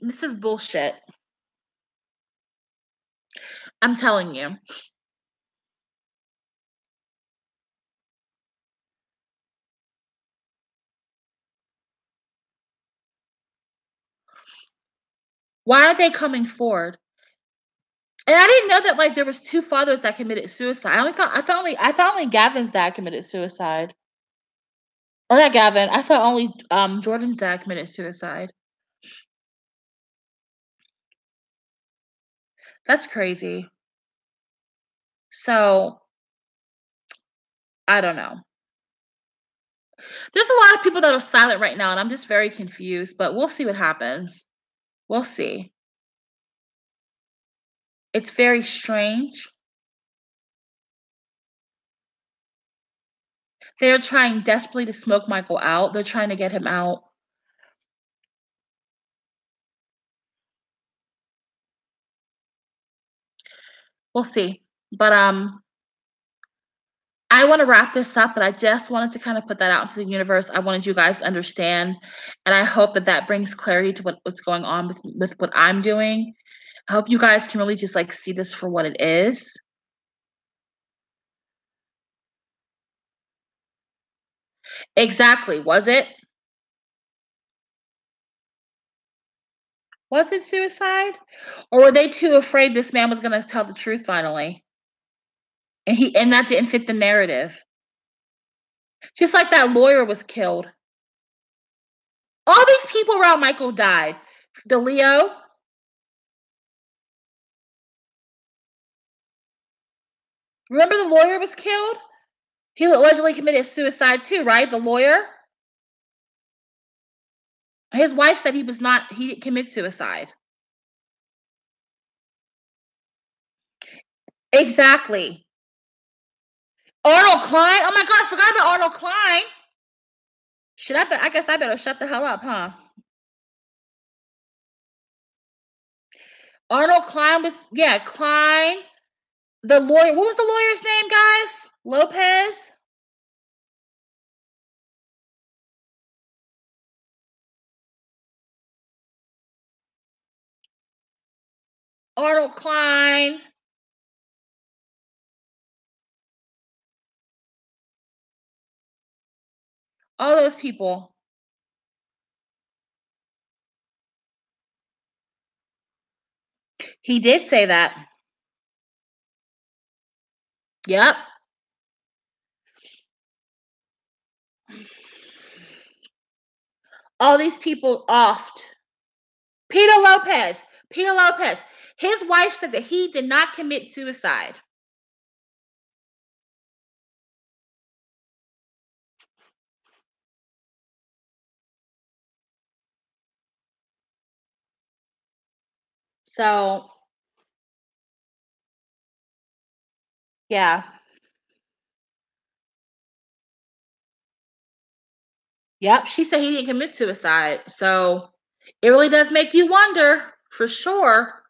This is bullshit. I'm telling you. Why are they coming forward? And I didn't know that, like, there was two fathers that committed suicide. I thought only Gavin's dad committed suicide. Or not Gavin. I thought only Jordan's dad committed suicide. That's crazy. So I don't know. There's a lot of people that are silent right now, and I'm just very confused. But we'll see what happens. We'll see. It's very strange. They're trying desperately to smoke Michael out. They're trying to get him out. We'll see. But I want to wrap this up, but I just wanted to kind of put that out into the universe. I wanted you guys to understand, and I hope that that brings clarity to what's going on with what I'm doing. I hope you guys can really just like see this for what it is. Exactly. Was it? Was it suicide? Or were they too afraid this man was going to tell the truth finally? And that didn't fit the narrative. Just like that lawyer was killed. All these people around Michael died. The Leo, remember the lawyer was killed? He allegedly committed suicide too, right? The lawyer? His wife said he didn't commit suicide. Exactly. Arnold Klein? Oh my god, I forgot about Arnold Klein. I guess I better shut the hell up, huh? Arnold Klein was yeah, Klein, the lawyer. What was the lawyer's name, guys? Lopez? Arnold Klein, all those people. He did say that. Yep. All these people offed. Peter Lopez. Peter Lopez. His wife said that he did not commit suicide. So, yeah. Yep. She said he didn't commit suicide. So, it really does make you wonder for sure.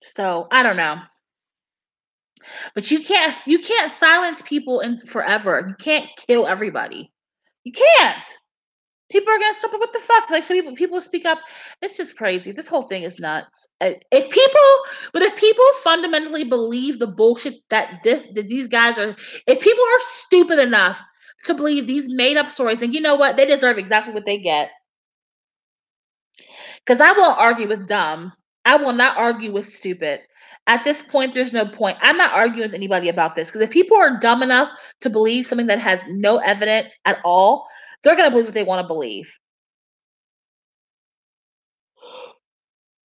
So, I don't know. But you can't silence people in forever. You can't kill everybody. You can't. People are gonna stop it. What the fuck? Like, so people speak up. It's just crazy. This whole thing is nuts. If people fundamentally believe the bullshit that these guys are, if people are stupid enough to believe these made up stories, and you know what, they deserve exactly what they get. Because I won't argue with dumb. I will not argue with stupid. At this point, there's no point. I'm not arguing with anybody about this because if people are dumb enough to believe something that has no evidence at all, they're gonna believe what they want to believe.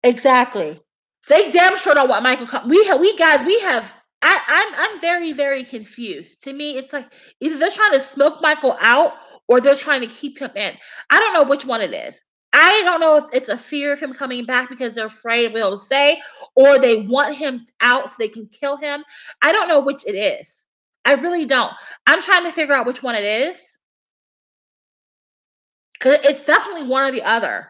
Exactly. They damn sure don't want Michael. We guys, we have. I'm very very confused. To me, it's like either they're trying to smoke Michael out or they're trying to keep him in. I don't know which one it is. I don't know if it's a fear of him coming back because they're afraid of what he'll say, or they want him out so they can kill him. I don't know which it is. I really don't. I'm trying to figure out which one it is because it's definitely one or the other.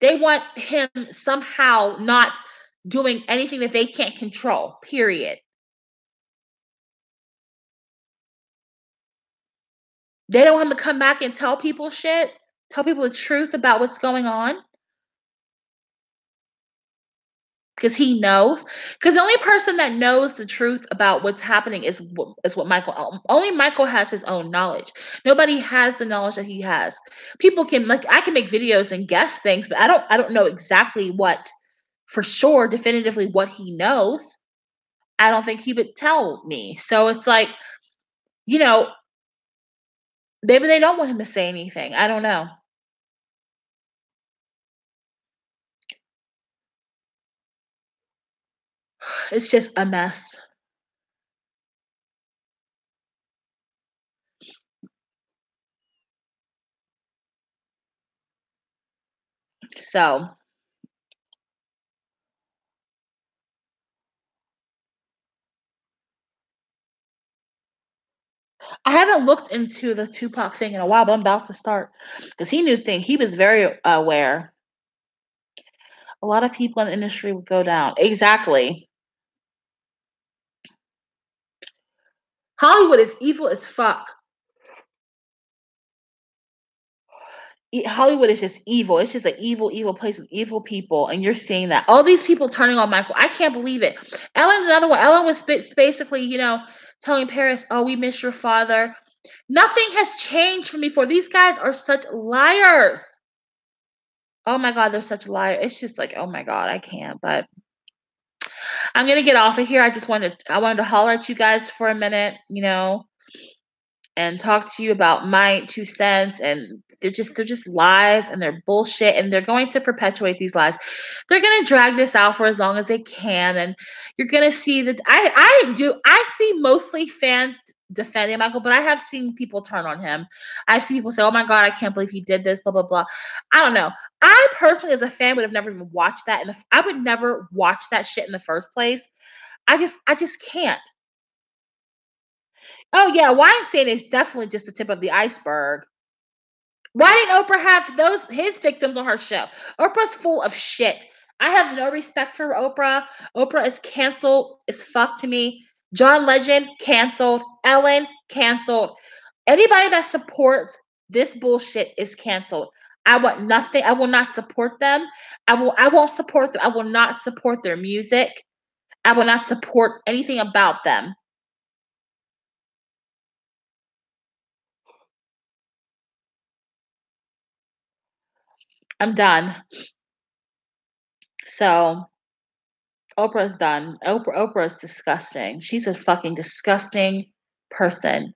They want him somehow not doing anything that they can't control, period. They don't want him to come back and tell people shit, tell people the truth about what's going on because he knows. Because the only person that knows the truth about what's happening is what Michael. Only Michael has his own knowledge. Nobody has the knowledge that he has. People can like I can make videos and guess things, but I don't know exactly what for sure definitively what he knows. I don't think he would tell me. So it's like, you know, maybe they don't want him to say anything. I don't know. It's just a mess. So I haven't looked into the Tupac thing in a while, but I'm about to start because he knew things. He was very aware. A lot of people in the industry would go down. Exactly. Hollywood is evil as fuck. Hollywood is just evil. It's just an evil, evil place with evil people, and you're seeing that. All these people turning on Michael. I can't believe it. Ellen's another one. Ellen was basically, telling Paris, "Oh, we miss your father." Nothing has changed from before. These guys are such liars. Oh my god, they're such liars. It's just like, oh my god, I can't. But I'm gonna get off of here. I wanted to holler at you guys for a minute. and talk to you about my 2 cents, and they're just lies, and they're bullshit, and they're going to perpetuate these lies. They're gonna drag this out for as long as they can, and you're gonna see that I see mostly fans defending Michael, but I have seen people turn on him. I've seen people say, "Oh my god, I can't believe he did this, blah blah blah." I don't know. I personally, as a fan, would have never even watched that, and I would never watch that shit in the first place. I just can't. Oh yeah, Weinstein is definitely just the tip of the iceberg. Why didn't Oprah have those his victims on her show? Oprah's full of shit. I have no respect for Oprah. Oprah is canceled as fuck to me. John Legend canceled. Ellen canceled. Anybody that supports this bullshit is canceled. I want nothing. I will not support them. I won't support them. I will not support their music. I will not support anything about them. I'm done. So Oprah's done. Oprah is disgusting. She's a fucking disgusting person.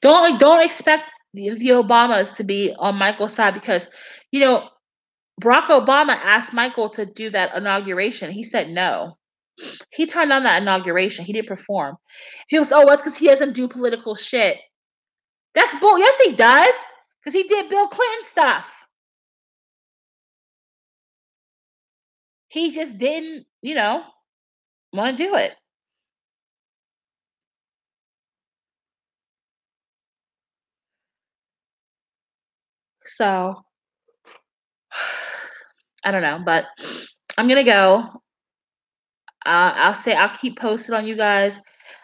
Don't expect the Obamas to be on Michael's side because you know Barack Obama asked Michael to do that inauguration. He said no. He turned down that inauguration. He didn't perform. He was, oh, that's because he doesn't do political shit. That's bull. Yes, he does. Because he did Bill Clinton stuff. He just didn't, want to do it. So I don't know, but I'm gonna go. I'll keep posted on you guys.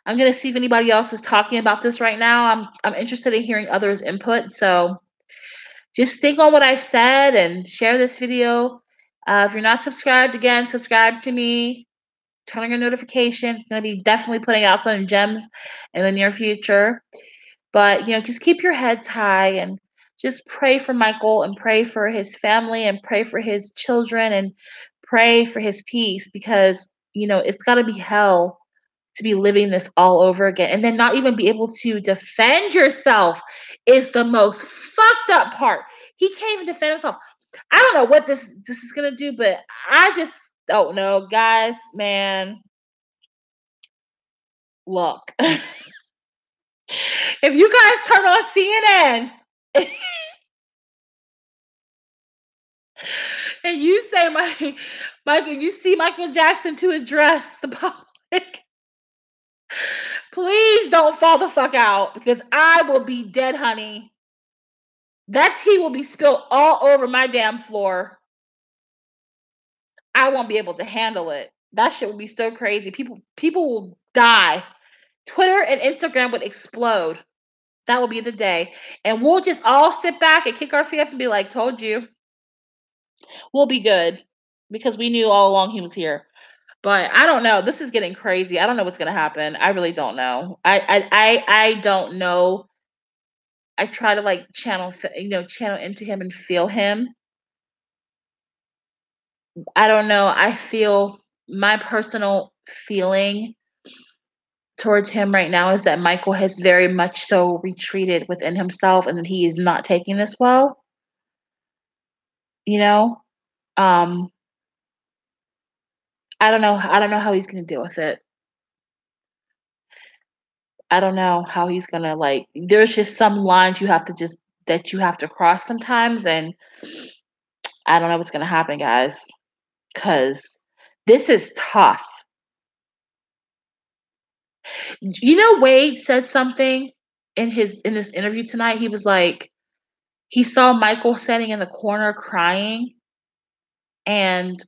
I'm gonna see if anybody else is talking about this right now. I'm interested in hearing others' input. So just think on what I said and share this video. If you're not subscribed, again, subscribe to me. Turn on your notifications. Gonna be definitely putting out some gems in the near future. But just keep your heads high and just pray for Michael and pray for his family and pray for his children and pray for his peace because it's got to be hell to be living this all over again and then not even be able to defend yourself is the most fucked up part. He can't even defend himself. I don't know what this is gonna do, but I just don't know, guys. Man, look, if you guys turn on CNN and you say Michael, you see Michael Jackson to address the public, please don't fall the fuck out because I will be dead, honey. That tea will be spilled all over my damn floor. I won't be able to handle it. That shit would be so crazy. People will die. Twitter and Instagram would explode. That will be the day. And we'll just all sit back and kick our feet up and be like, told you. We'll be good because we knew all along he was here. But I don't know. This is getting crazy. I don't know what's gonna happen. I really don't know. I don't know. I try to like channel into him and feel him. I don't know. I feel my personal feeling towards him right now is that Michael has very much so retreated within himself and that he is not taking this well, you know? Um, I don't know how he's gonna deal with it. I don't know how he's gonna like there's just some lines you have to cross sometimes and I don't know what's gonna happen, guys, because this is tough. Wade said something in this interview tonight. He was like, he saw Michael standing in the corner crying, and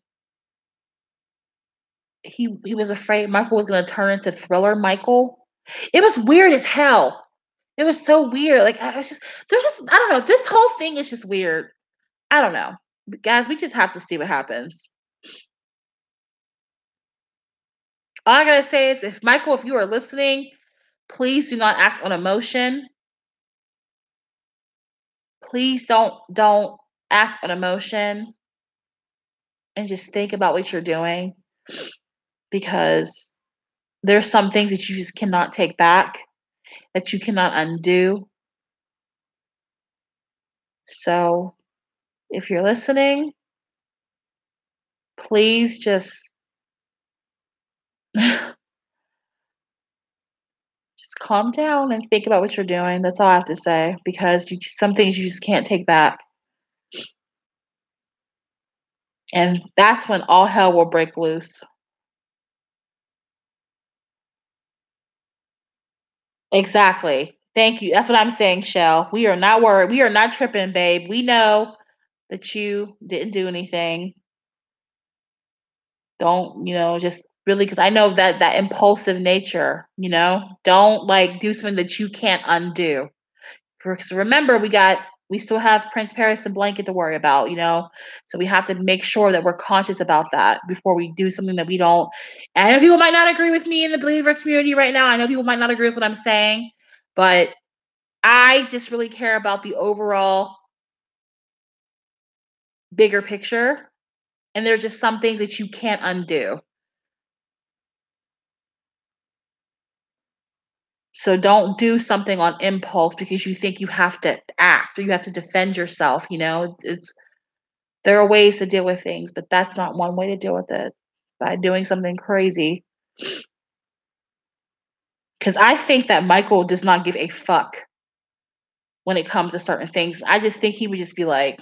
he was afraid Michael was gonna turn into Thriller Michael. It was weird as hell. It was so weird. Like I was just there's just I don't know. This whole thing is just weird. I don't know. But guys, we just have to see what happens. All I gotta say is if Michael, if you are listening, please do not act on emotion. Please don't act on emotion and just think about what you're doing because There's some things that you just cannot take back, that you cannot undo. So, if you're listening, please just just calm down and think about what you're doing. That's all I have to say because some things you just can't take back. And that's when all hell will break loose. Exactly. Thank you. That's what I'm saying, Shell. We are not worried. We are not tripping, babe. We know that you didn't do anything. Don't, just really because I know that impulsive nature, don't like do something that you can't undo. Because remember, we still have Prince Paris and Blanket to worry about. So we have to make sure that we're conscious about that before we do something that we don't. And I know people might not agree with me in the believer community right now. I know people might not agree with what I'm saying, but I just really care about the overall bigger picture. And there are just some things that you can't undo. So don't do something on impulse because you think you have to act or you have to defend yourself. There are ways to deal with things, but that's not one way to deal with it by doing something crazy. Because I think that Michael does not give a fuck when it comes to certain things. I just think he would just be like,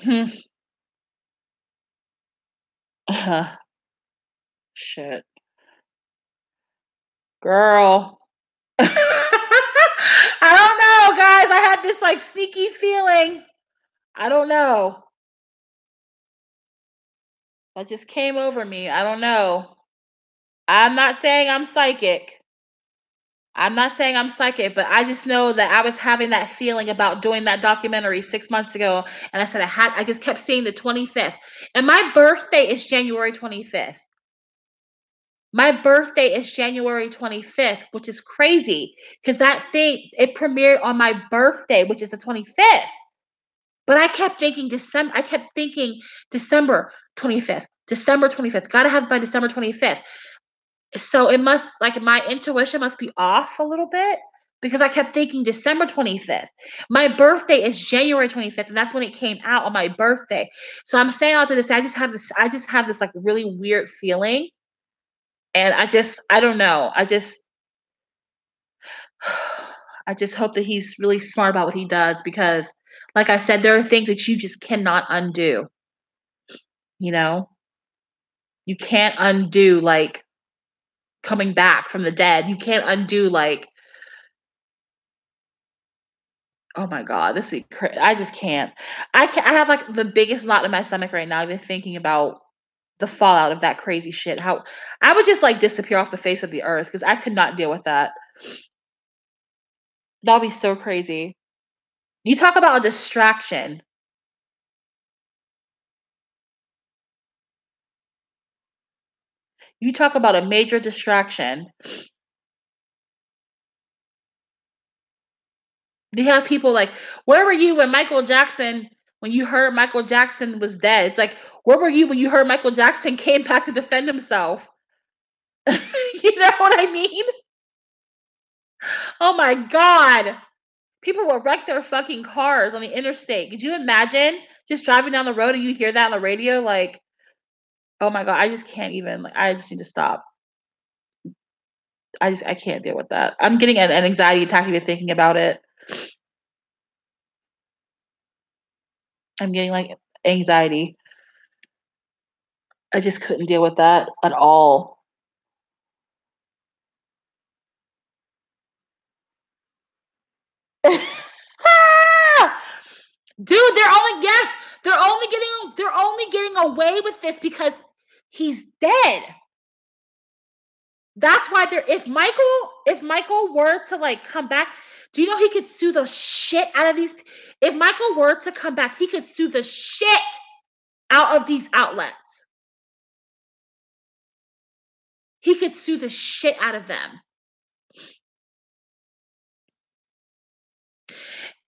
shit, girl. I don't know, guys. I had this like sneaky feeling. I don't know. That just came over me. I don't know. I'm not saying I'm psychic. I'm not saying I'm psychic, but I just know that I was having that feeling about doing that documentary 6 months ago. And I said I just kept seeing the 25th. And my birthday is January 25th. My birthday is January 25th, which is crazy because that thing, it premiered on my birthday, which is the 25th. But I kept thinking December 25th, December 25th. Gotta have it by December 25th. So it must like my intuition must be off a little bit because I kept thinking December 25th. My birthday is January 25th, and that's when it came out on my birthday. So I'm saying all to this, I just have this like really weird feeling. And I don't know. I just hope that he's really smart about what he does because like I said, there are things that you just cannot undo, you know? You can't undo like coming back from the dead. You can't undo like, oh my god, this week I just can't. I have like the biggest knot in my stomach right now even thinking about the fallout of that crazy shit. How I would just like disappear off the face of the earth because I could not deal with that. That'd be so crazy. You talk about a distraction. You talk about a major distraction. You have people like, where were you when you heard Michael Jackson was dead? It's like, where were you when you heard Michael Jackson came back to defend himself? You know what I mean? Oh my god. People will wreck their fucking cars on the interstate. Could you imagine just driving down the road and you hear that on the radio? Like, oh my god, I just can't even. Like, I just need to stop. I can't deal with that. I'm getting an anxiety attack even thinking about it. I'm getting like anxiety. I just couldn't deal with that at all. Dude, they're only getting away with this because he's dead. That's why if Michael were to like come back, do you know he could sue the shit out of these? If Michael were to come back, he could sue the shit out of these outlets. He could sue the shit out of them.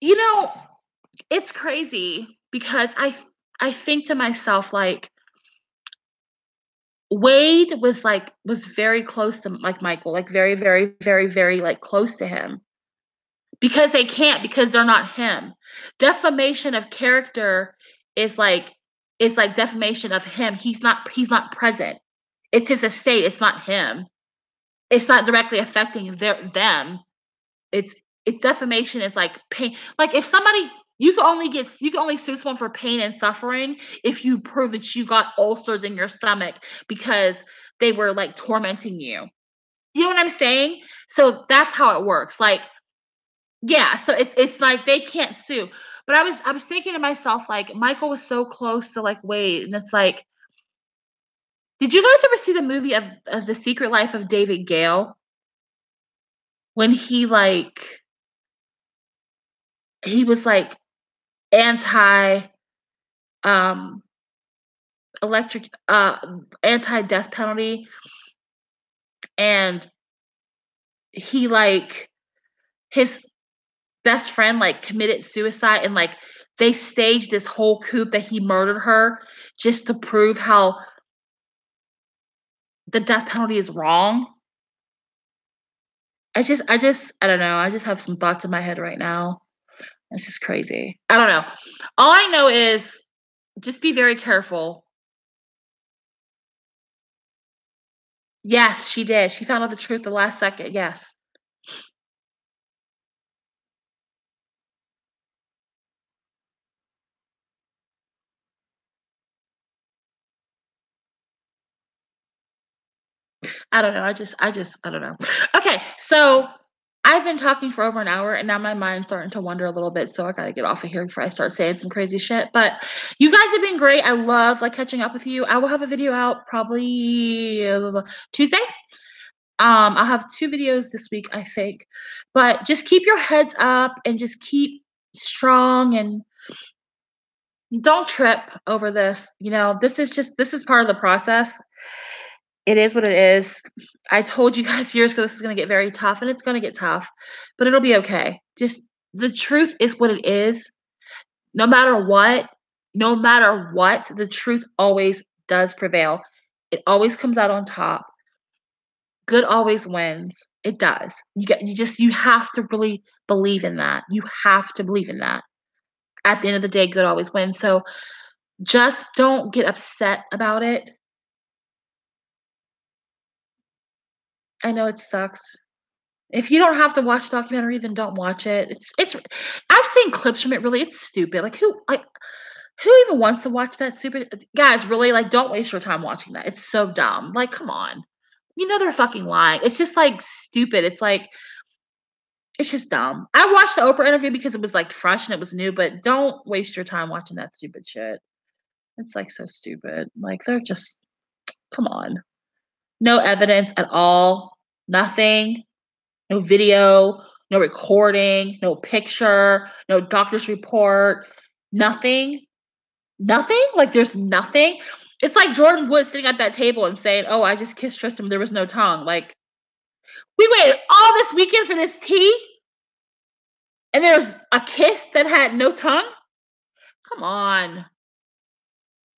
You know, it's crazy because I think to myself like Wade was very close to, like, Michael, like, very, very, very, very, like, close to him because they can't because they're not him. Defamation of character is like defamation of him. He's not present. It's his estate, it's not him. It's not directly affecting them. It's it's defamation is like pain. Like if somebody you can only sue someone for pain and suffering if you prove that you got ulcers in your stomach because they were like tormenting you. You know what I'm saying? So that's how it works. Like, yeah, so it's like they can't sue. But I was thinking to myself, like, Michael was so close to like Wade, and it's like, did you guys ever see the movie of The Secret Life of David Gale? When he was like anti um electric anti death penalty, and he like his best friend like committed suicide, and like they staged this whole coup that he murdered her just to prove how the death penalty is wrong. I don't know. I just have some thoughts in my head right now. This is crazy. I don't know. All I know is just be very careful. Yes, she did. She found out the truth the last second. Yes. I don't know. I don't know. Okay, so I've been talking for over an hour and now my mind's starting to wander a little bit, so I gotta get off of here before I start saying some crazy shit. But you guys have been great. I love like catching up with you. I will have a video out probably Tuesday. I'll have 2 videos this week, I think. But just keep your heads up and just keep strong and don't trip over this. This is part of the process. It is what it is. I told you guys years ago this is gonna get very tough, and it's gonna get tough, but it'll be okay. Just the truth is what it is. No matter what, no matter what, the truth always does prevail. It always comes out on top. Good always wins. It does. You have to really believe in that. You have to believe in that. At the end of the day, good always wins. So just don't get upset about it. I know it sucks. If you don't have to watch the documentary, then don't watch it. It's I've seen clips from it, really, it's stupid. Who even wants to watch that stupid guys, really, like, don't waste your time watching that. It's so dumb. Like, come on. You know they're fucking lying. It's just, like, stupid. It's just dumb. I watched the Oprah interview because it was, like, fresh and it was new, but don't waste your time watching that stupid shit. It's, like, so stupid. Like, they're just come on. No evidence at all. Nothing. No video, no recording, no picture, no doctor's report, nothing. Nothing? Like, there's nothing? It's like Jordan Wood sitting at that table and saying, "Oh, I just kissed Tristan, there was no tongue." Like, we waited all this weekend for this tea, and there's a kiss that had no tongue? Come on.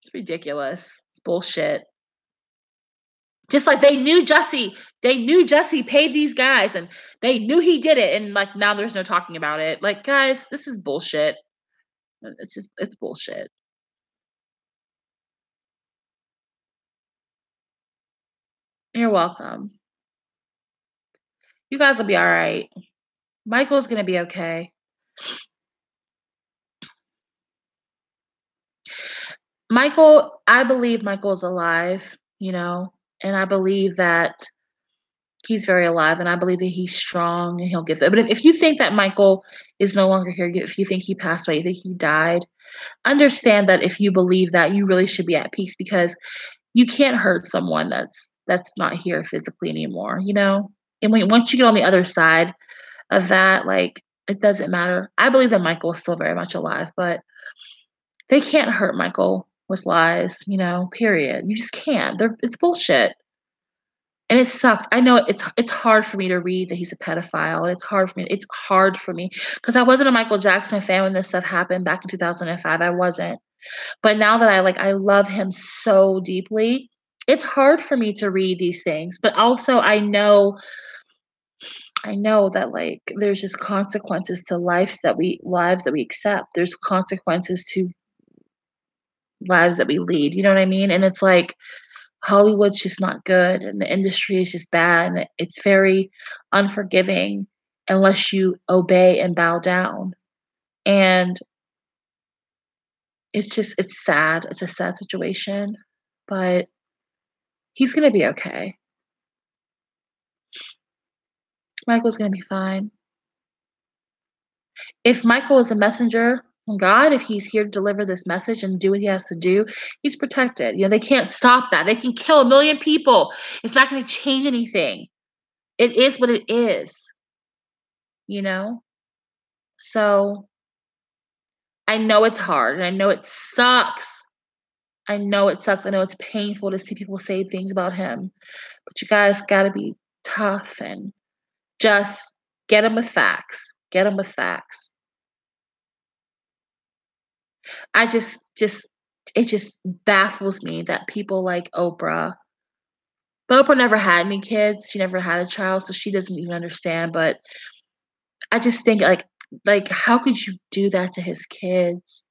It's ridiculous. It's bullshit. Just like they knew Jesse paid these guys, and they knew he did it, and, like, now there's no talking about it. Like, guys, this is bullshit. It's bullshit. You're welcome. You guys will be alright. Michael's gonna be okay. I believe Michael's alive, and I believe that he's very alive, and I believe that he's strong and he'll get there. But if you think that Michael is no longer here, if you think he passed away, you think he died, understand that if you believe that, you really should be at peace because you can't hurt someone that's not here physically anymore. And once you get on the other side of that, like, it doesn't matter. I believe that Michael is still very much alive, but they can't hurt Michael with lies, period. You just can't. It's bullshit. And it sucks. I know it's hard for me to read that he's a pedophile. It's hard for me because I wasn't a Michael Jackson fan when this stuff happened back in 2005. I wasn't. But now that I love him so deeply, It's hard for me to read these things, but also I know that, like, there's just consequences to lives that we accept. There's consequences to lives that we lead, you know what I mean? And it's like Hollywood's just not good and the industry is just bad and it's very unforgiving unless you obey and bow down. And it's sad. It's a sad situation, but he's gonna be okay. Michael's gonna be fine. If Michael is a messenger from God, if he's here to deliver this message and do what he has to do, he's protected. You know, they can't stop that. They can kill a million people. It's not gonna change anything. It is what it is, you know? So I know it's hard and I know it sucks. I know it sucks. I know it's painful to see people say things about him, but you guys gotta be tough and just get him with facts. Get him with facts. I just it just baffles me that people like Oprah, but Oprah never had any kids. She never had a child, so she doesn't even understand. But I just think like how could you do that to his kids?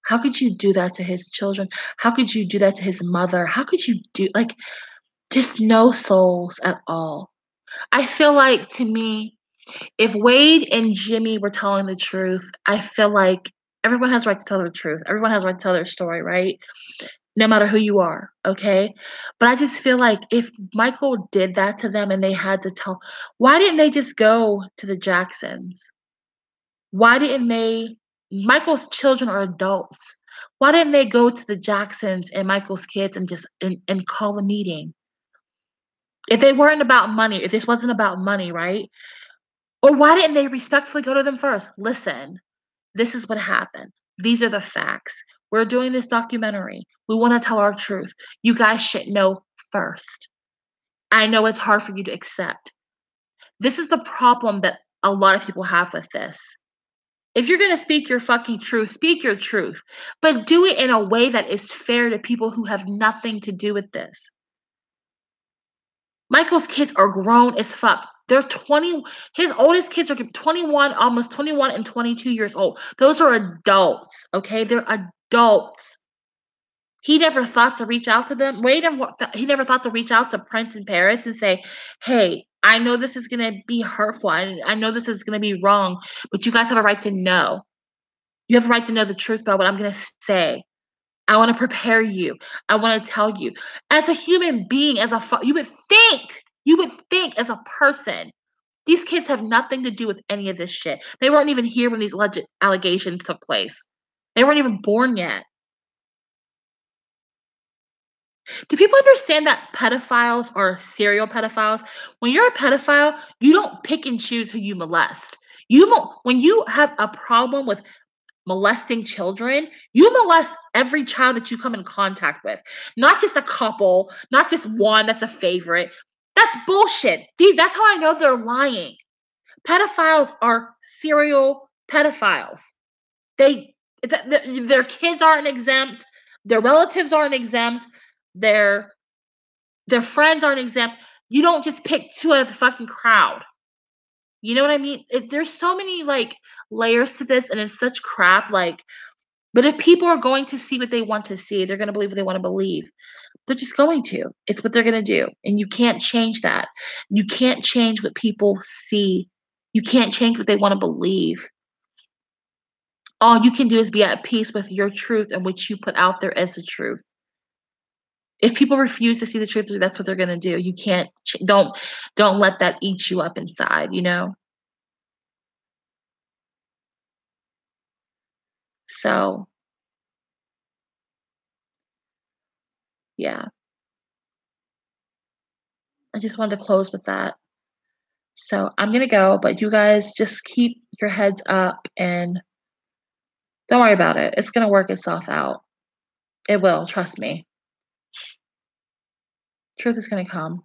How could you do that to his children? How could you do that to his mother? How could you do like just no souls at all? I feel like to me, if Wade and Jimmy were telling the truth, I feel like everyone has a right to tell their truth. Everyone has a right to tell their story, right? No matter who you are, okay? But I just feel like if Michael did that to them and they had to tell, why didn't they just go to the Jacksons? Why didn't they Michael's children are adults. Why didn't they go to the Jacksons and Michael's kids and just and call a meeting? If they weren't about money, if this wasn't about money, right? Or why didn't they respectfully go to them first? Listen, this is what happened. These are the facts. We're doing this documentary. We want to tell our truth. You guys should know first. I know it's hard for you to accept. This is the problem that a lot of people have with this. If you're going to speak your fucking truth, speak your truth, but do it in a way that is fair to people who have nothing to do with this. Michael's kids are grown as fuck. They're 20, his oldest kids are 21, almost 21 and 22 years old. Those are adults, okay? They're adults. He never thought to reach out to them. He never thought to reach out to Prince in Paris and say, "Hey, I know this is gonna be hurtful. I know this is gonna be wrong, but you guys have a right to know. You have a right to know the truth about what I'm gonna say. I wanna prepare you. I wanna tell you." As a human being, as a you would think as a person, these kids have nothing to do with any of this shit. They weren't even here when these alleged allegations took place. They weren't even born yet. Do people understand that pedophiles are serial pedophiles? When you're a pedophile, you don't pick and choose who you molest. When you have a problem with molesting children, you molest every child that you come in contact with. Not just a couple, not just one that's a favorite. That's bullshit. That's how I know they're lying. Pedophiles are serial pedophiles. They their kids aren't exempt, their relatives aren't exempt, their their friends aren't exempt. You don't just pick 2 out of the fucking crowd. You know what I mean? There's so many, like, layers to this, and it's such crap, like but if people are going to see what they want to see, they're gonna believe what they wanna believe. They're just going to. It's what they're gonna do, and you can't change that. You can't change what people see. You can't change what they wanna believe. All you can do is be at peace with your truth and what you put out there as the truth. If people refuse to see the truth, that's what they're gonna do. You can't don't let that eat you up inside, you know? So, yeah, I just wanted to close with that. So, I'm gonna go, but you guys just keep your heads up and don't worry about it. It's gonna work itself out. It will, trust me. Truth is gonna come.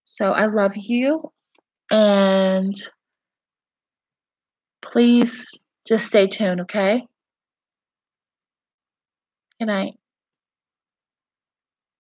So, I love you, and please just stay tuned, okay? Good night.